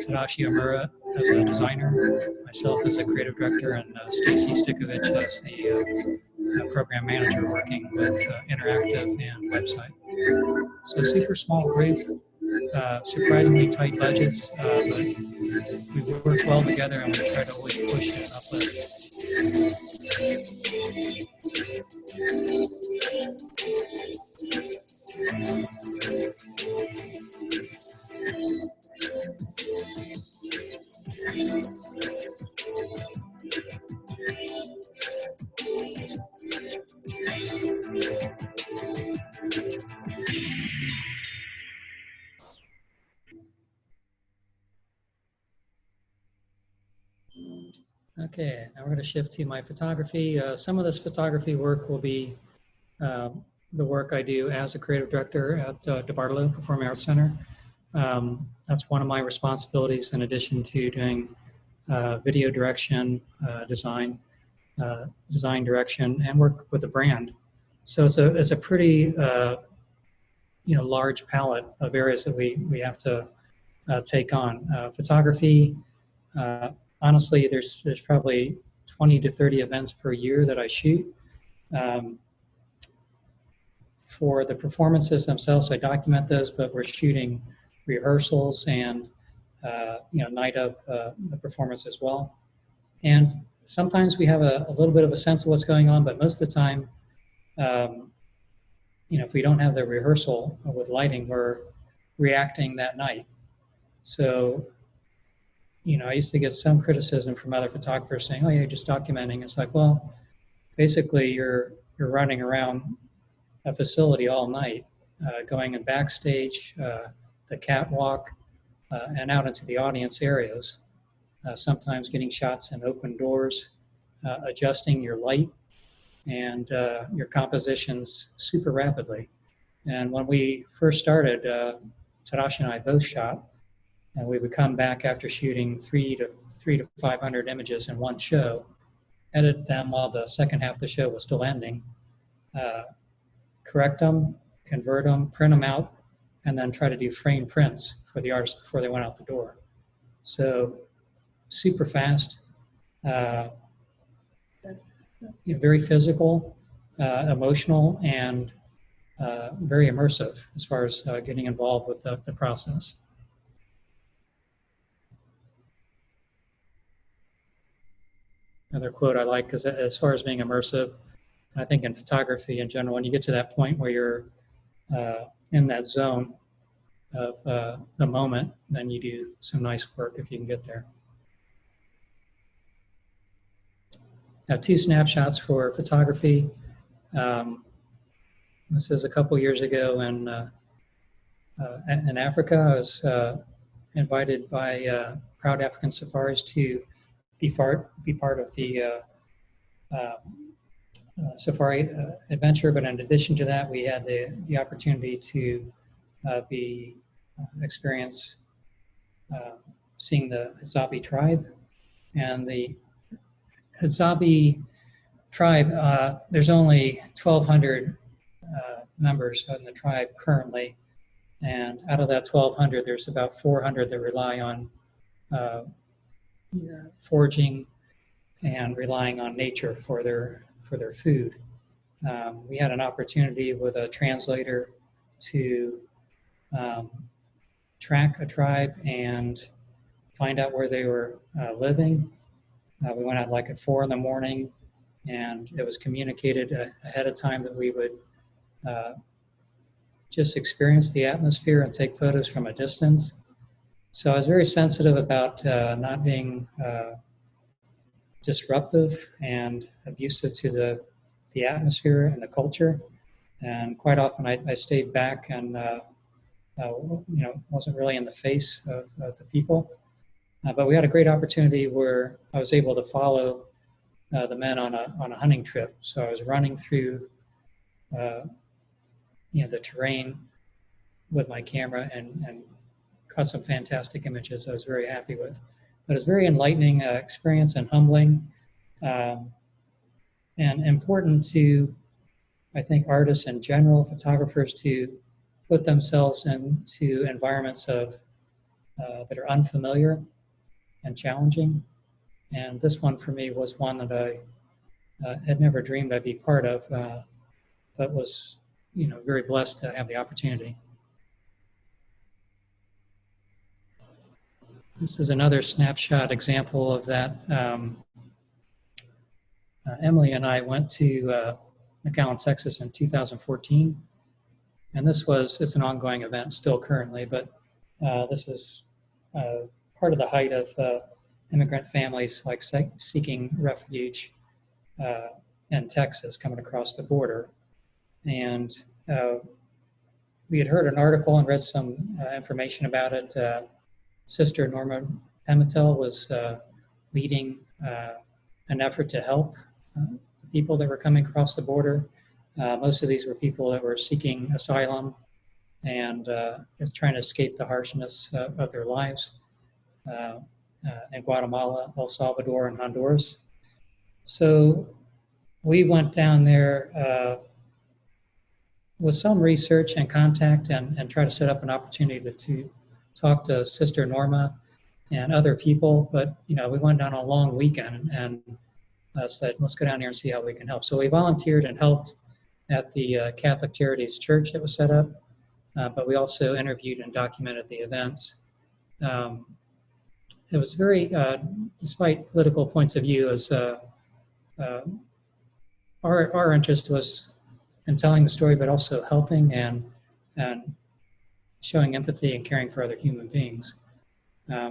Tadashi Omura as a designer, myself as a creative director, and Stacy Stikovich as the program manager working with interactive and website. So super small group, surprisingly tight budgets, but we work well together and we try to always push and uplift. Okay, now we're going to shift to my photography. Some of this photography work will be the work I do as a creative director at DeBartolo Performing Arts Center. That's one of my responsibilities in addition to doing video direction, design direction, and work with a brand. So it's a pretty large palette of areas that we have to take on. Photography, honestly, there's probably 20 to 30 events per year that I shoot. For the performances themselves, I document those, but we're shooting rehearsals and night of the performance as well. And sometimes we have a little bit of a sense of what's going on, but most of the time, if we don't have the rehearsal with lighting, we're reacting that night. So, I used to get some criticism from other photographers saying, "Oh, yeah, you're just documenting." It's like, well, basically, you're running around a facility all night, going in backstage, the catwalk, and out into the audience areas. Sometimes getting shots in open doors, adjusting your light and your compositions super rapidly. And when we first started, Tadashi and I both shot, and we would come back after shooting 300 to 500 images in one show, edit them while the second half of the show was still ending, correct them, convert them, print them out, and then try to do frame prints for the artists before they went out the door. So super fast, very physical, emotional, and very immersive as far as getting involved with the process. Another quote I like is, as far as being immersive, I think in photography in general, when you get to that point where you're in that zone of the moment, then you do some nice work if you can get there. I have two snapshots for photography. This is a couple years ago in Africa. I was invited by Proud African Safaris to be part of the safari adventure, but in addition to that, we had the opportunity to experience seeing the Hadzabe tribe. And the Hadzabe tribe, there's only 1,200 members in the tribe currently, and out of that 1,200, there's about 400 that rely on foraging and relying on nature for their food. We had an opportunity with a translator to track a tribe and find out where they were living. We went out like at 4 a.m, and it was communicated ahead of time that we would just experience the atmosphere and take photos from a distance. So I was very sensitive about not being disruptive and abusive to the atmosphere and the culture. And quite often I stayed back and wasn't really in the face of the people. But we had a great opportunity where I was able to follow the men on a hunting trip. So I was running through the terrain with my camera and caught some fantastic images I was very happy with. but it's a very enlightening experience and humbling, and important to, I think, artists in general, photographers, to put themselves into environments of that are unfamiliar and challenging. And this one for me was one that I had never dreamed I'd be part of, but was, very blessed to have the opportunity. This is another snapshot example of that. Emily and I went to McAllen, Texas in 2014, and it's an ongoing event still currently, but this is part of the height of immigrant families like seeking refuge in Texas coming across the border. And we had heard an article and read some information about it. Sister Norma Pimentel was leading an effort to help the people that were coming across the border. Most of these were people that were seeking asylum and trying to escape the harshness of their lives in Guatemala, El Salvador, and Honduras. So we went down there with some research and contact and try to set up an opportunity to talk to Sister Norma and other people. But, we went down a long weekend and said, let's go down here and see how we can help. So we volunteered and helped at the Catholic Charities Church that was set up, but we also interviewed and documented the events. It was very, despite political points of view, our interest was in telling the story, but also helping and showing empathy and caring for other human beings.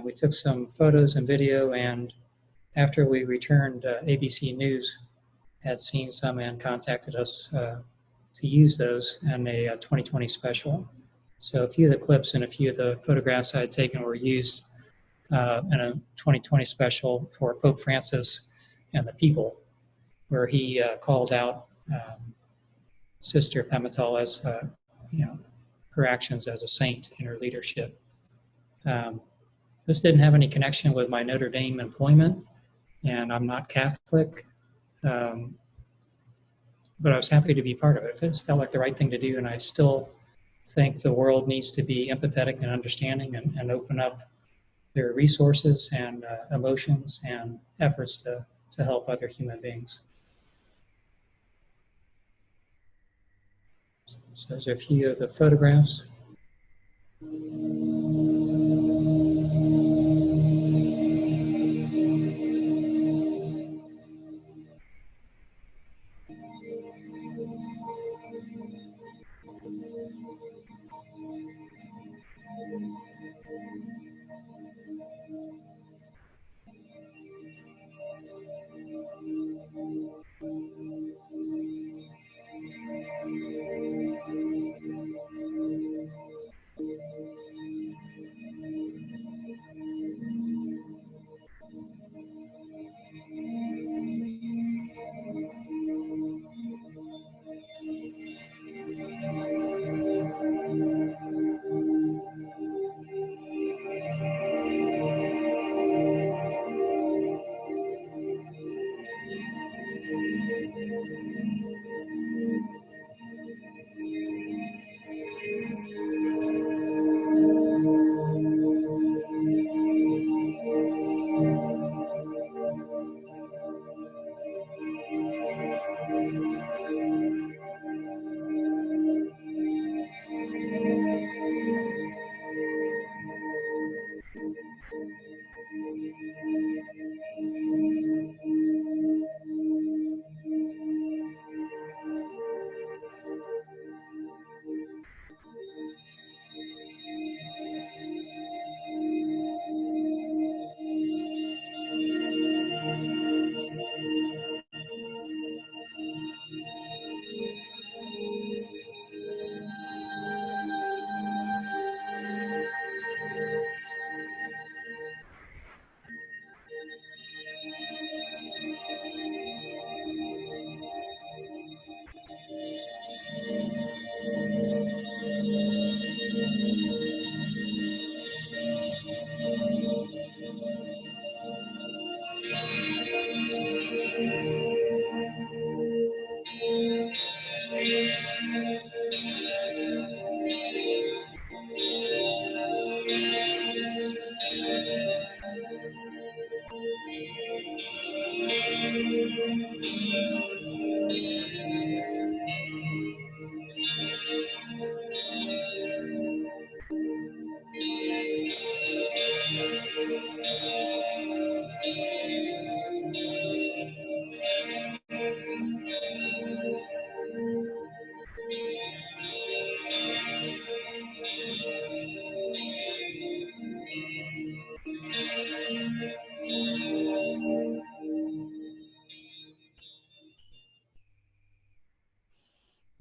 We took some photos and video, and after we returned, ABC News had seen some and contacted us to use those in a 2020 special. So a few of the clips and a few of the photographs I had taken were used in a 2020 special for Pope Francis and the People, where he called out Sister Pimentel as, her actions as a saint in her leadership. This didn't have any connection with my Notre Dame employment, and I'm not Catholic, but I was happy to be part of it. It felt like the right thing to do, and I still think the world needs to be empathetic and understanding and open up their resources and emotions and efforts to help other human beings. So there's a few of the photographs.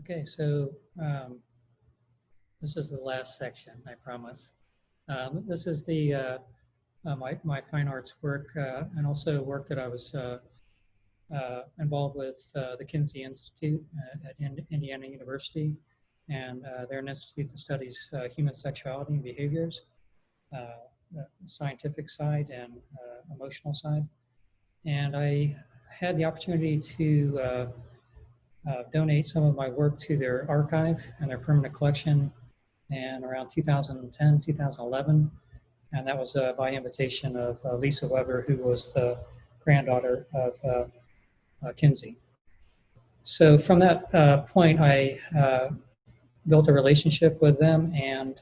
Okay, so this is the last section, I promise. This is my fine arts work and also work that I was involved with the Kinsey Institute at Indiana University, and they're an institute that studies human sexuality and behaviors, the scientific side and emotional side. And I had the opportunity to donate some of my work to their archive and their permanent collection in around 2010, 2011. And that was by invitation of Lisa Weber, who was the granddaughter of Kinsey. So from that point, I built a relationship with them and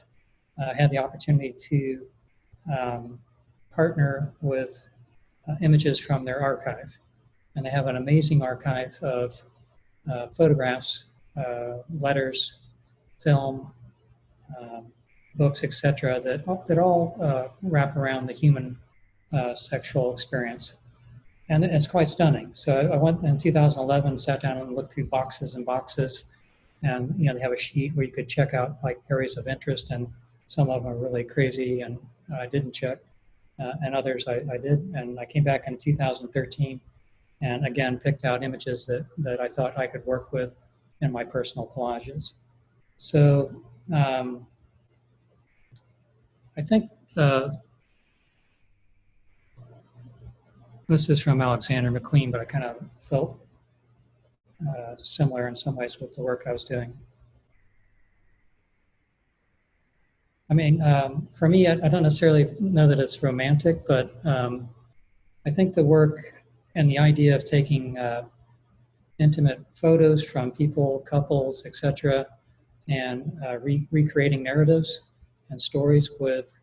had the opportunity to partner with images from their archive. And they have an amazing archive of photographs, letters, film, books, etc., that all wrap around the human sexual experience. And it's quite stunning. So I went in 2011, sat down and looked through boxes and boxes, and they have a sheet where you could check out like areas of interest, and some of them are really crazy and I didn't check, and others I did. And I came back in 2013 and again picked out images that I thought I could work with in my personal collages. So I think this is from Alexander McQueen, but I kind of felt similar in some ways with the work I was doing. I mean, for me, I don't necessarily know that it's romantic, but I think the work and the idea of taking intimate photos from people, couples, etc., and recreating narratives and stories with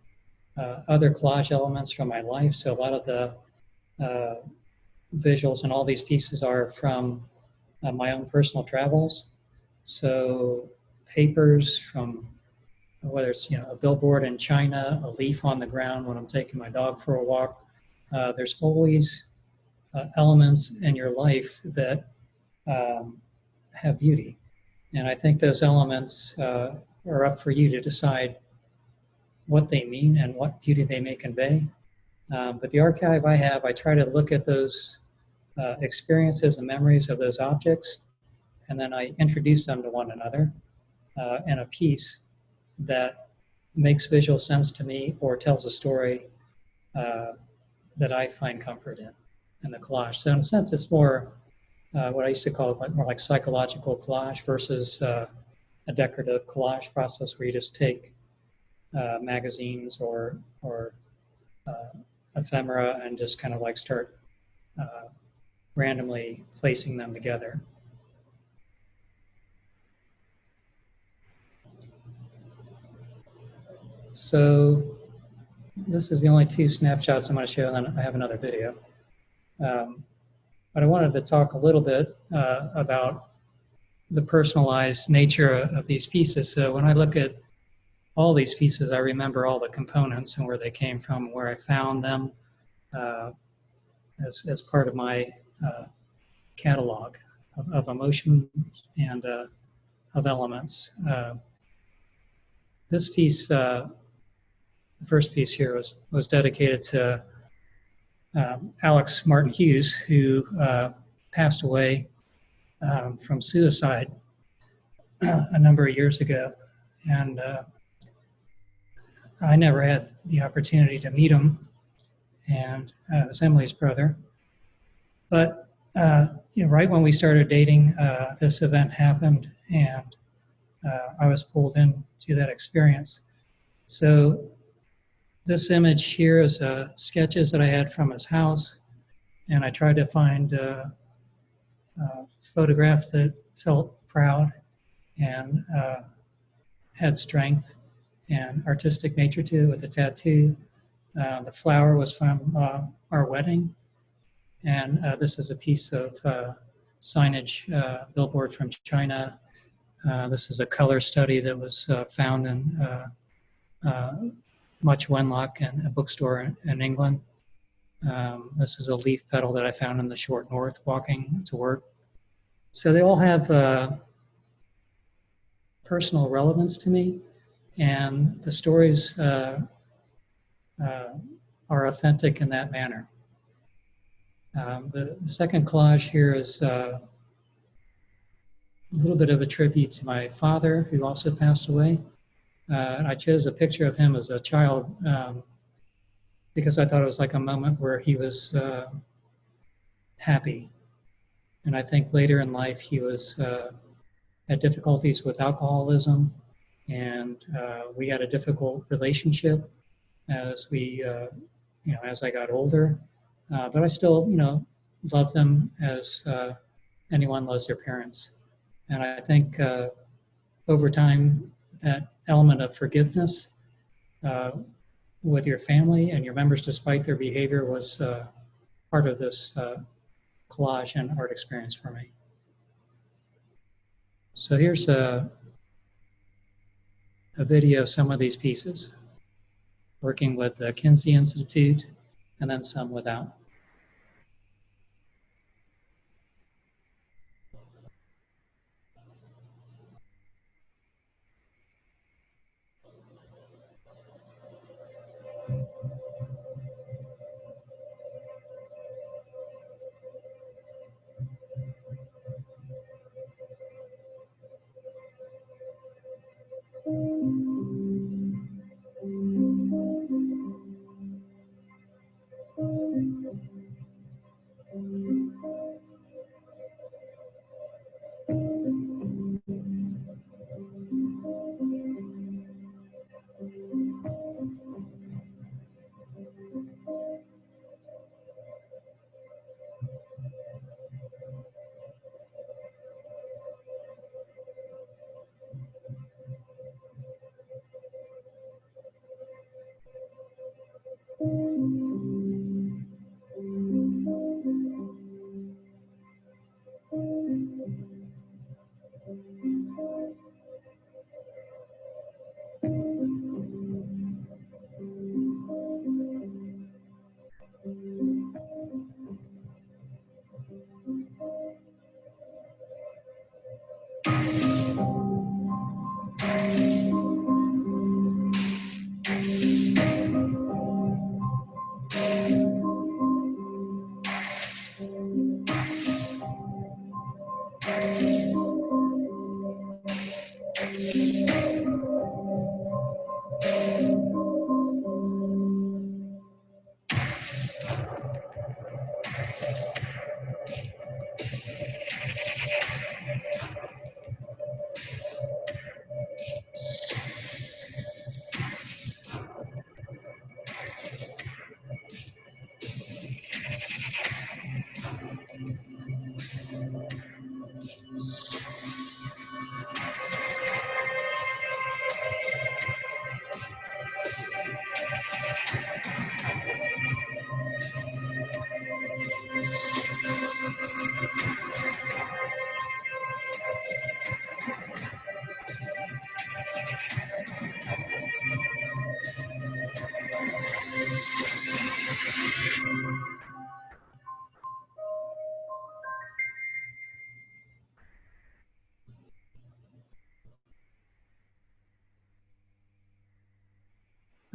other collage elements from my life. So a lot of the visuals and all these pieces are from my own personal travels. So papers from whether it's a billboard in China, a leaf on the ground when I'm taking my dog for a walk. There's always elements in your life that have beauty, and I think those elements are up for you to decide what they mean and what beauty they may convey. But the archive I have, I try to look at those experiences and memories of those objects, and then I introduce them to one another in a piece that makes visual sense to me or tells a story that I find comfort in the collage. So in a sense, it's more what I used to call more like psychological collage versus a decorative collage process where you just take magazines or ephemera and just kind of like start randomly placing them together. So this is the only two snapshots I'm going to show, and then I have another video. But I wanted to talk a little bit about the personalized nature of these pieces. So when I look at all these pieces, I remember all the components and where they came from, where I found them as part of my catalog of emotions and of elements. This piece, the first piece here was dedicated to Alex Martin Hughes, who passed away from suicide a number of years ago. And I never had the opportunity to meet him, and it was Emily's brother. But right when we started dating, this event happened, and I was pulled into that experience. So this image here is sketches that I had from his house, and I tried to find a photograph that felt proud and had strength and artistic nature to it with a tattoo. The flower was from our wedding, and this is a piece of signage billboard from China. This is a color study that was found in Much Wenlock in a bookstore in England. This is a leaf petal that I found in the short north walking to work. So they all have personal relevance to me, and the stories are authentic in that manner. The second collage here is a little bit of a tribute to my father, who also passed away. I chose a picture of him as a child because I thought it was like a moment where he was happy. And I think later in life he was had difficulties with alcoholism, and we had a difficult relationship as we, as I got older. But I still, love them as anyone loves their parents. And I think over time, that element of forgiveness with your family and your members, despite their behavior, was part of this collage and art experience for me. So here's a video of some of these pieces, working with the Kinsey Institute and then some without.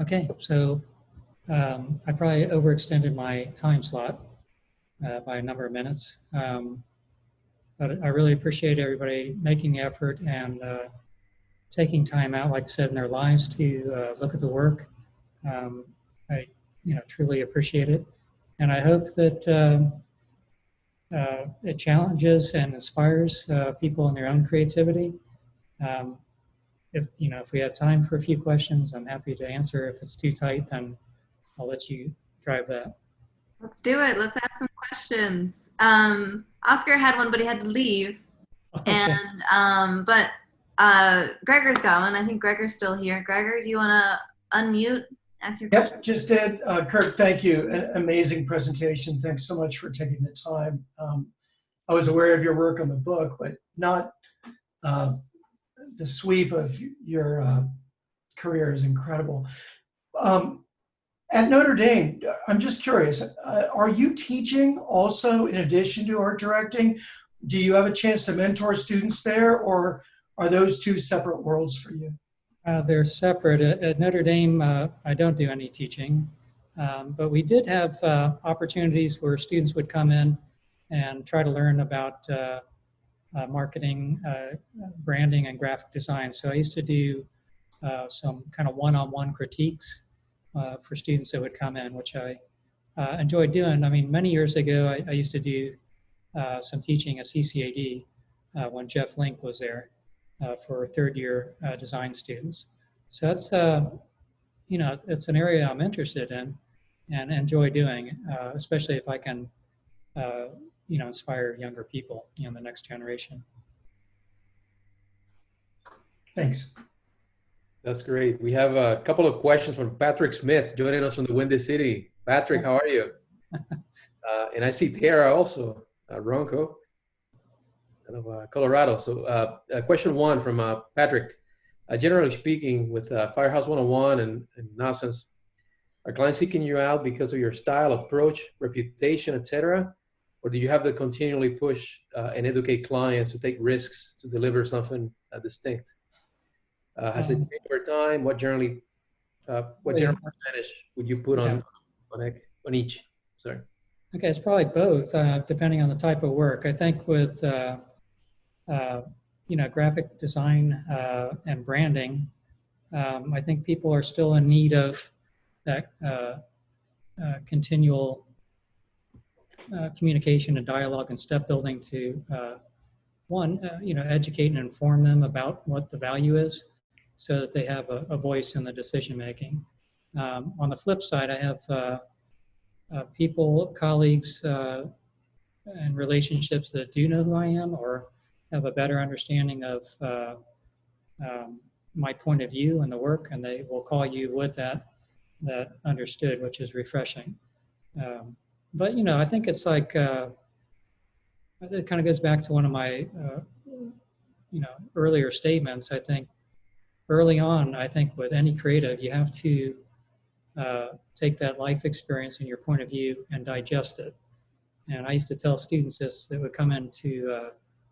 Okay, so I probably overextended my time slot by a number of minutes, but I really appreciate everybody making the effort and taking time out, like I said, in their lives to look at the work. I truly appreciate it, and I hope that it challenges and inspires people in their own creativity. Um, if we have time for a few questions, I'm happy to answer. If it's too tight, then I'll let you drive that. Let's do it. Let's ask some questions. Oscar had one, but he had to leave. Okay. And but Gregor's got one. I think Gregor's still here. Gregor, do you want to unmute? Ask your question. Yep, just did. Kirk, thank you. An amazing presentation. Thanks so much for taking the time. I was aware of your work on the book, but not the sweep of your career is incredible. At Notre Dame, I'm just curious, are you teaching also in addition to art directing? Do you have a chance to mentor students there, or are those two separate worlds for you? They're separate. At Notre Dame, I don't do any teaching, but we did have opportunities where students would come in and try to learn about marketing, branding, and graphic design. So I used to do some kind of one-on-one critiques for students that would come in, which I enjoyed doing. I mean, many years ago, I used to do some teaching at CCAD when Jeff Link was there. For third-year design students. So that's, it's an area I'm interested in and enjoy doing, especially if I can, inspire younger people, the next generation. Thanks. That's great. We have a couple of questions from Patrick Smith joining us from the Windy City. Patrick, how are you? And I see Tara also, Ronco. Of Colorado. So question one from Patrick. Generally speaking, with Firehouse 101 and Naissance, are clients seeking you out because of your style, approach, reputation, etc.? Or do you have to continually push and educate clients to take risks to deliver something distinct? Has it changed over time? What general percentage would you put on each? Sorry. Okay, it's probably both, depending on the type of work. I think with graphic design and branding, I think people are still in need of that continual communication and dialogue and step building to educate and inform them about what the value is so that they have a voice in the decision making. On the flip side, I have people, colleagues, and relationships that do know who I am or have a better understanding of my point of view and the work, and they will call you with that understood, which is refreshing. But I think it's like it kind of goes back to one of my earlier statements. I think early on, with any creative, you have to take that life experience and your point of view and digest it. And I used to tell students this that would come into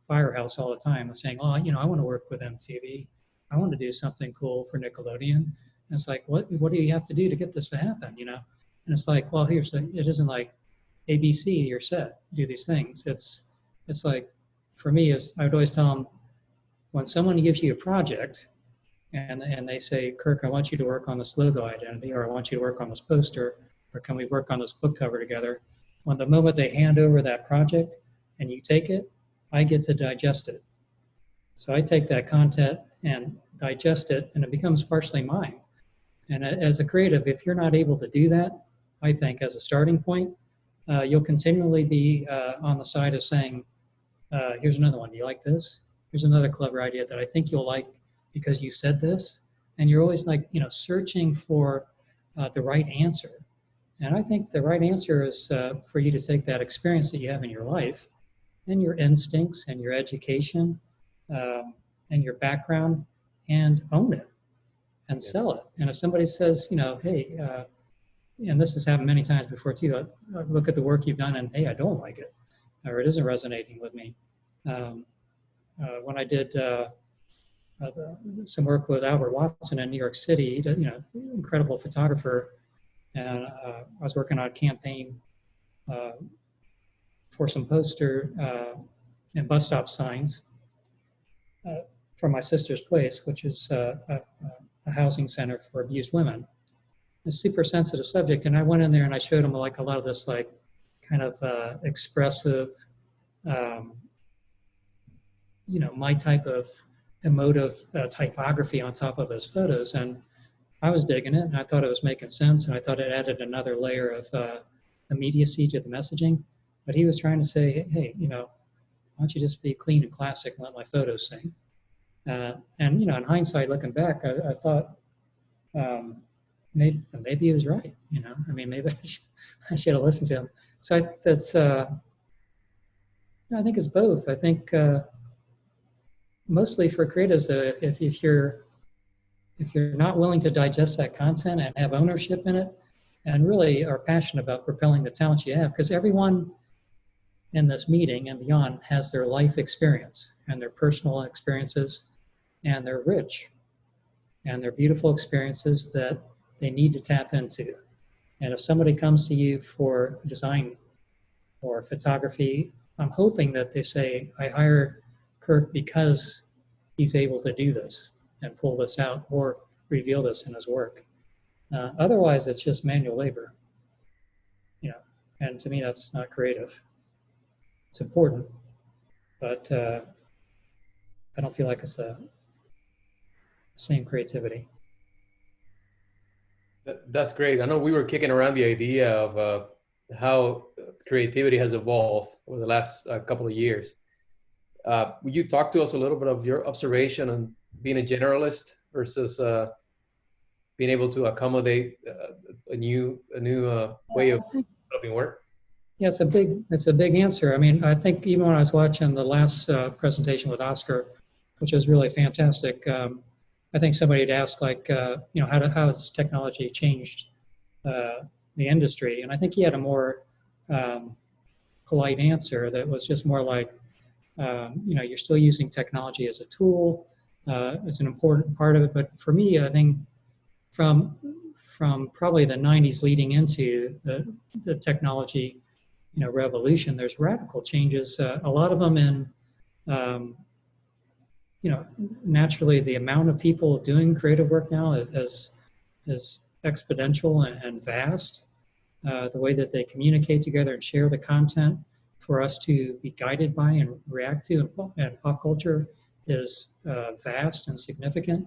Firehouse all the time and saying, I want to work with MTV. I want to do something cool for Nickelodeon. And it's like, what do you have to do to get this to happen, And it's like, well, it isn't like ABC, you're set, do these things. It's like, for me, I would always tell them, when someone gives you a project and they say, Kirk, I want you to work on this logo identity, or I want you to work on this poster, or can we work on this book cover together? When the moment they hand over that project and you take it, I get to digest it. So I take that content and digest it, and it becomes partially mine. And as a creative, if you're not able to do that, I think as a starting point, you'll continually be on the side of saying, here's another one, do you like this? Here's another clever idea that I think you'll like because you said this. And you're always like, searching for the right answer. And I think the right answer is for you to take that experience that you have in your life and your instincts and your education and your background and own it and sell it. And if somebody says, hey, and this has happened many times before too, I look at the work you've done and, hey, I don't like it, or it isn't resonating with me. When I did some work with Albert Watson in New York City, incredible photographer, and I was working on a campaign for some poster and bus stop signs for my sister's place, which is a housing center for abused women. A super sensitive subject, and I went in there and I showed them like a lot of this kind of expressive, my type of emotive typography on top of his photos. And I was digging it, and I thought it was making sense, and I thought it added another layer of immediacy to the messaging. But he was trying to say, hey, why don't you just be clean and classic and let my photos sing? And in hindsight, looking back, I thought maybe he was right. Maybe I should have listened to him. So I think that's. I think it's both. I think mostly for creatives, though, if you're not willing to digest that content and have ownership in it, and really are passionate about propelling the talent you have, because everyone in this meeting and beyond has their life experience and their personal experiences, and they're rich, and they're beautiful experiences that they need to tap into. And if somebody comes to you for design or photography, I'm hoping that they say, I hired Kirk because he's able to do this and pull this out or reveal this in his work. Otherwise, it's just manual labor, and to me, that's not creative. It's important, but I don't feel like it's the same creativity. That's great. I know we were kicking around the idea of how creativity has evolved over the last couple of years. Would you talk to us a little bit of your observation on being a generalist versus being able to accommodate a new way of developing work? Yeah, it's a big answer. I think even when I was watching the last presentation with Oscar, which was really fantastic, I think somebody had asked, how has technology changed the industry? And I think he had a more polite answer that was just more like, you're still using technology as a tool. It's an important part of it. But for me, I think from probably the 90s leading into the technology revolution, there's radical changes. A lot of them in, naturally the amount of people doing creative work now is exponential and vast. The way that they communicate together and share the content for us to be guided by and react to in pop culture is vast and significant.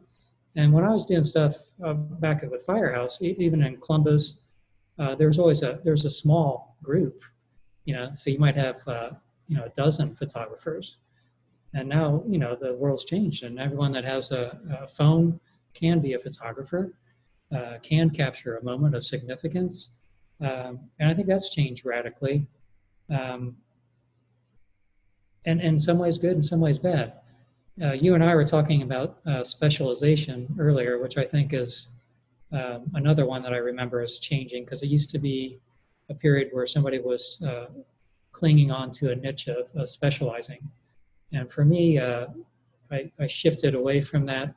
And when I was doing stuff back with Firehouse, even in Columbus, there's a small group, so you might have a dozen photographers. And now, the world's changed, and everyone that has a phone can be a photographer, can capture a moment of significance. And I think that's changed radically. And in some ways good, in some ways bad. You and I were talking about specialization earlier, which I think is another one that I remember as changing, because it used to be a period where somebody was clinging on to a niche of specializing. And for me, I shifted away from that.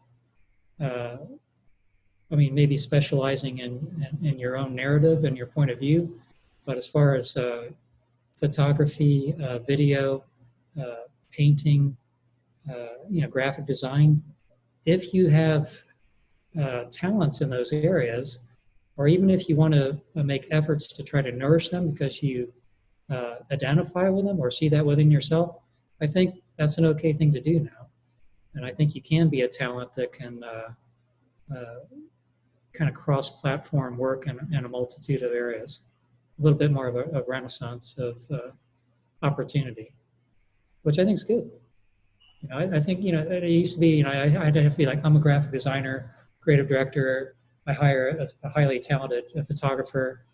Maybe specializing in your own narrative and your point of view, but as far as photography, video, painting, graphic design, if you have talents in those areas, or even if you want to make efforts to try to nourish them because you identify with them or see that within yourself, I think that's an okay thing to do now. And I think you can be a talent that can kind of cross-platform work in a multitude of areas. A little bit more of a renaissance of opportunity, which I think is good. I think, it used to be, I'd have to be like, I'm a graphic designer, creative director, I hire a highly talented photographer.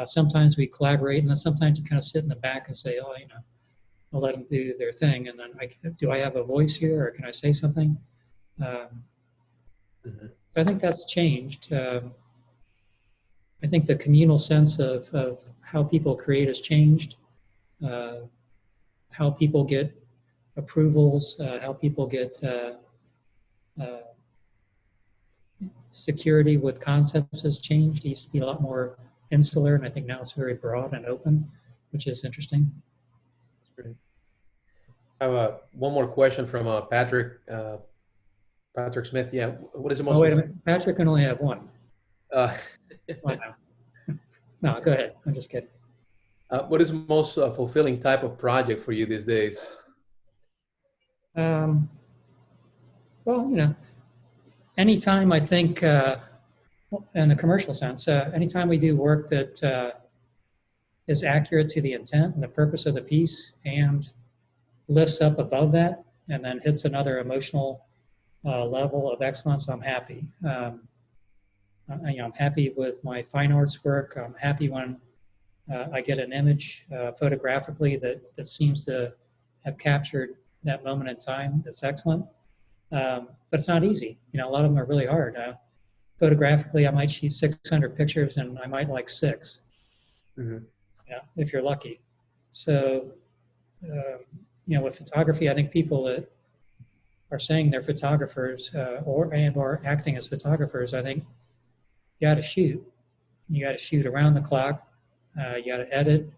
Sometimes we collaborate, and then sometimes you kind of sit in the back and say, I'll let them do their thing, and then do I have a voice here, or can I say something? I think that's changed. I think the communal sense of how people create has changed. How people get approvals, how people get security with concepts has changed. It used to be a lot more insular, and I think now it's very broad and open, which is interesting. That's great. I have one more question from Patrick Smith. Yeah, what is the most? Oh, wait a minute. Patrick can only have one. No, go ahead. I'm just kidding. What is the most fulfilling type of project for you these days? Well, anytime I think, in the commercial sense, anytime we do work that is accurate to the intent and the purpose of the piece and lifts up above that and then hits another emotional level of excellence, I'm happy. I'm happy with my fine arts work. I'm happy when I get an image photographically that seems to have captured that moment in time. That's excellent. But it's not easy. A lot of them are really hard. Photographically, I might shoot 600 pictures and I might like 6, if you're lucky. So, with photography, I think people that are saying they're photographers or acting as photographers, I think you got to shoot. You got to shoot around the clock. You got to edit.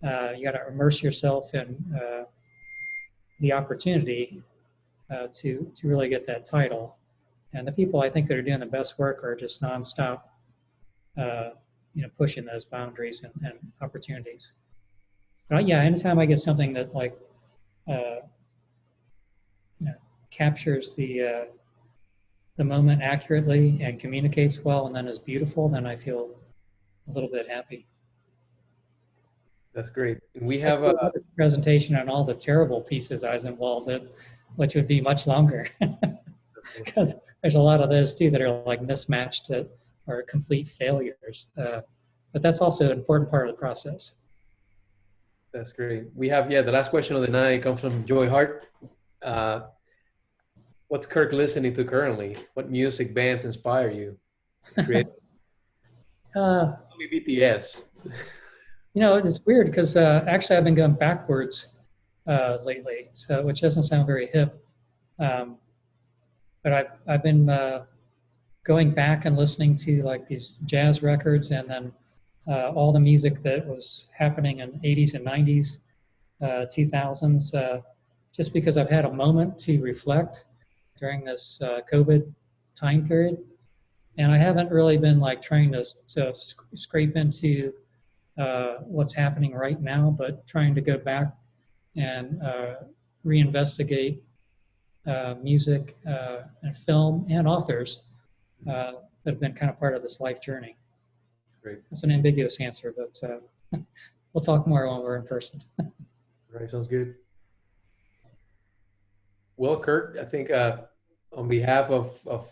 You got to immerse yourself in the opportunity to really get that title. And the people I think that are doing the best work are just nonstop, pushing those boundaries and opportunities. But yeah, anytime I get something that captures the moment accurately and communicates well and then is beautiful, then I feel a little bit happy. That's great. We have a presentation on all the terrible pieces I was involved in, which would be much longer because there's a lot of those too that are like mismatched or complete failures. But that's also an important part of the process. That's great. We have, the last question of the night comes from Joy Hart. What's Kirk listening to currently? What music bands inspire you? Maybe BTS. It's weird because actually I've been going backwards lately, so which doesn't sound very hip. But I've been going back and listening to like these jazz records and then all the music that was happening in 80s and 90s, 2000s, just because I've had a moment to reflect during this COVID time period. And I haven't really been like trying to scrape into what's happening right now, but trying to go back and reinvestigate music and film and authors that have been kind of part of this life journey. Great. That's an ambiguous answer, but we'll talk more when we're in person. All right, sounds good. Well, Kirk, I think on behalf of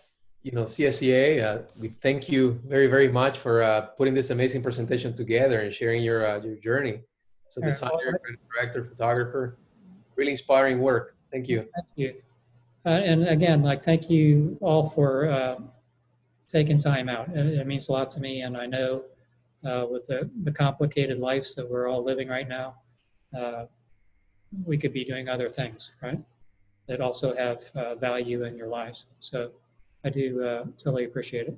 CSCA, we thank you very, very much for putting this amazing presentation together and sharing your journey. So designer, director, photographer, really inspiring work. Thank you. Thank you. And again, thank you all for taking time out. It means a lot to me, and I know with the complicated lives that we're all living right now, we could be doing other things, right? That also have value in your lives. So I do totally appreciate it.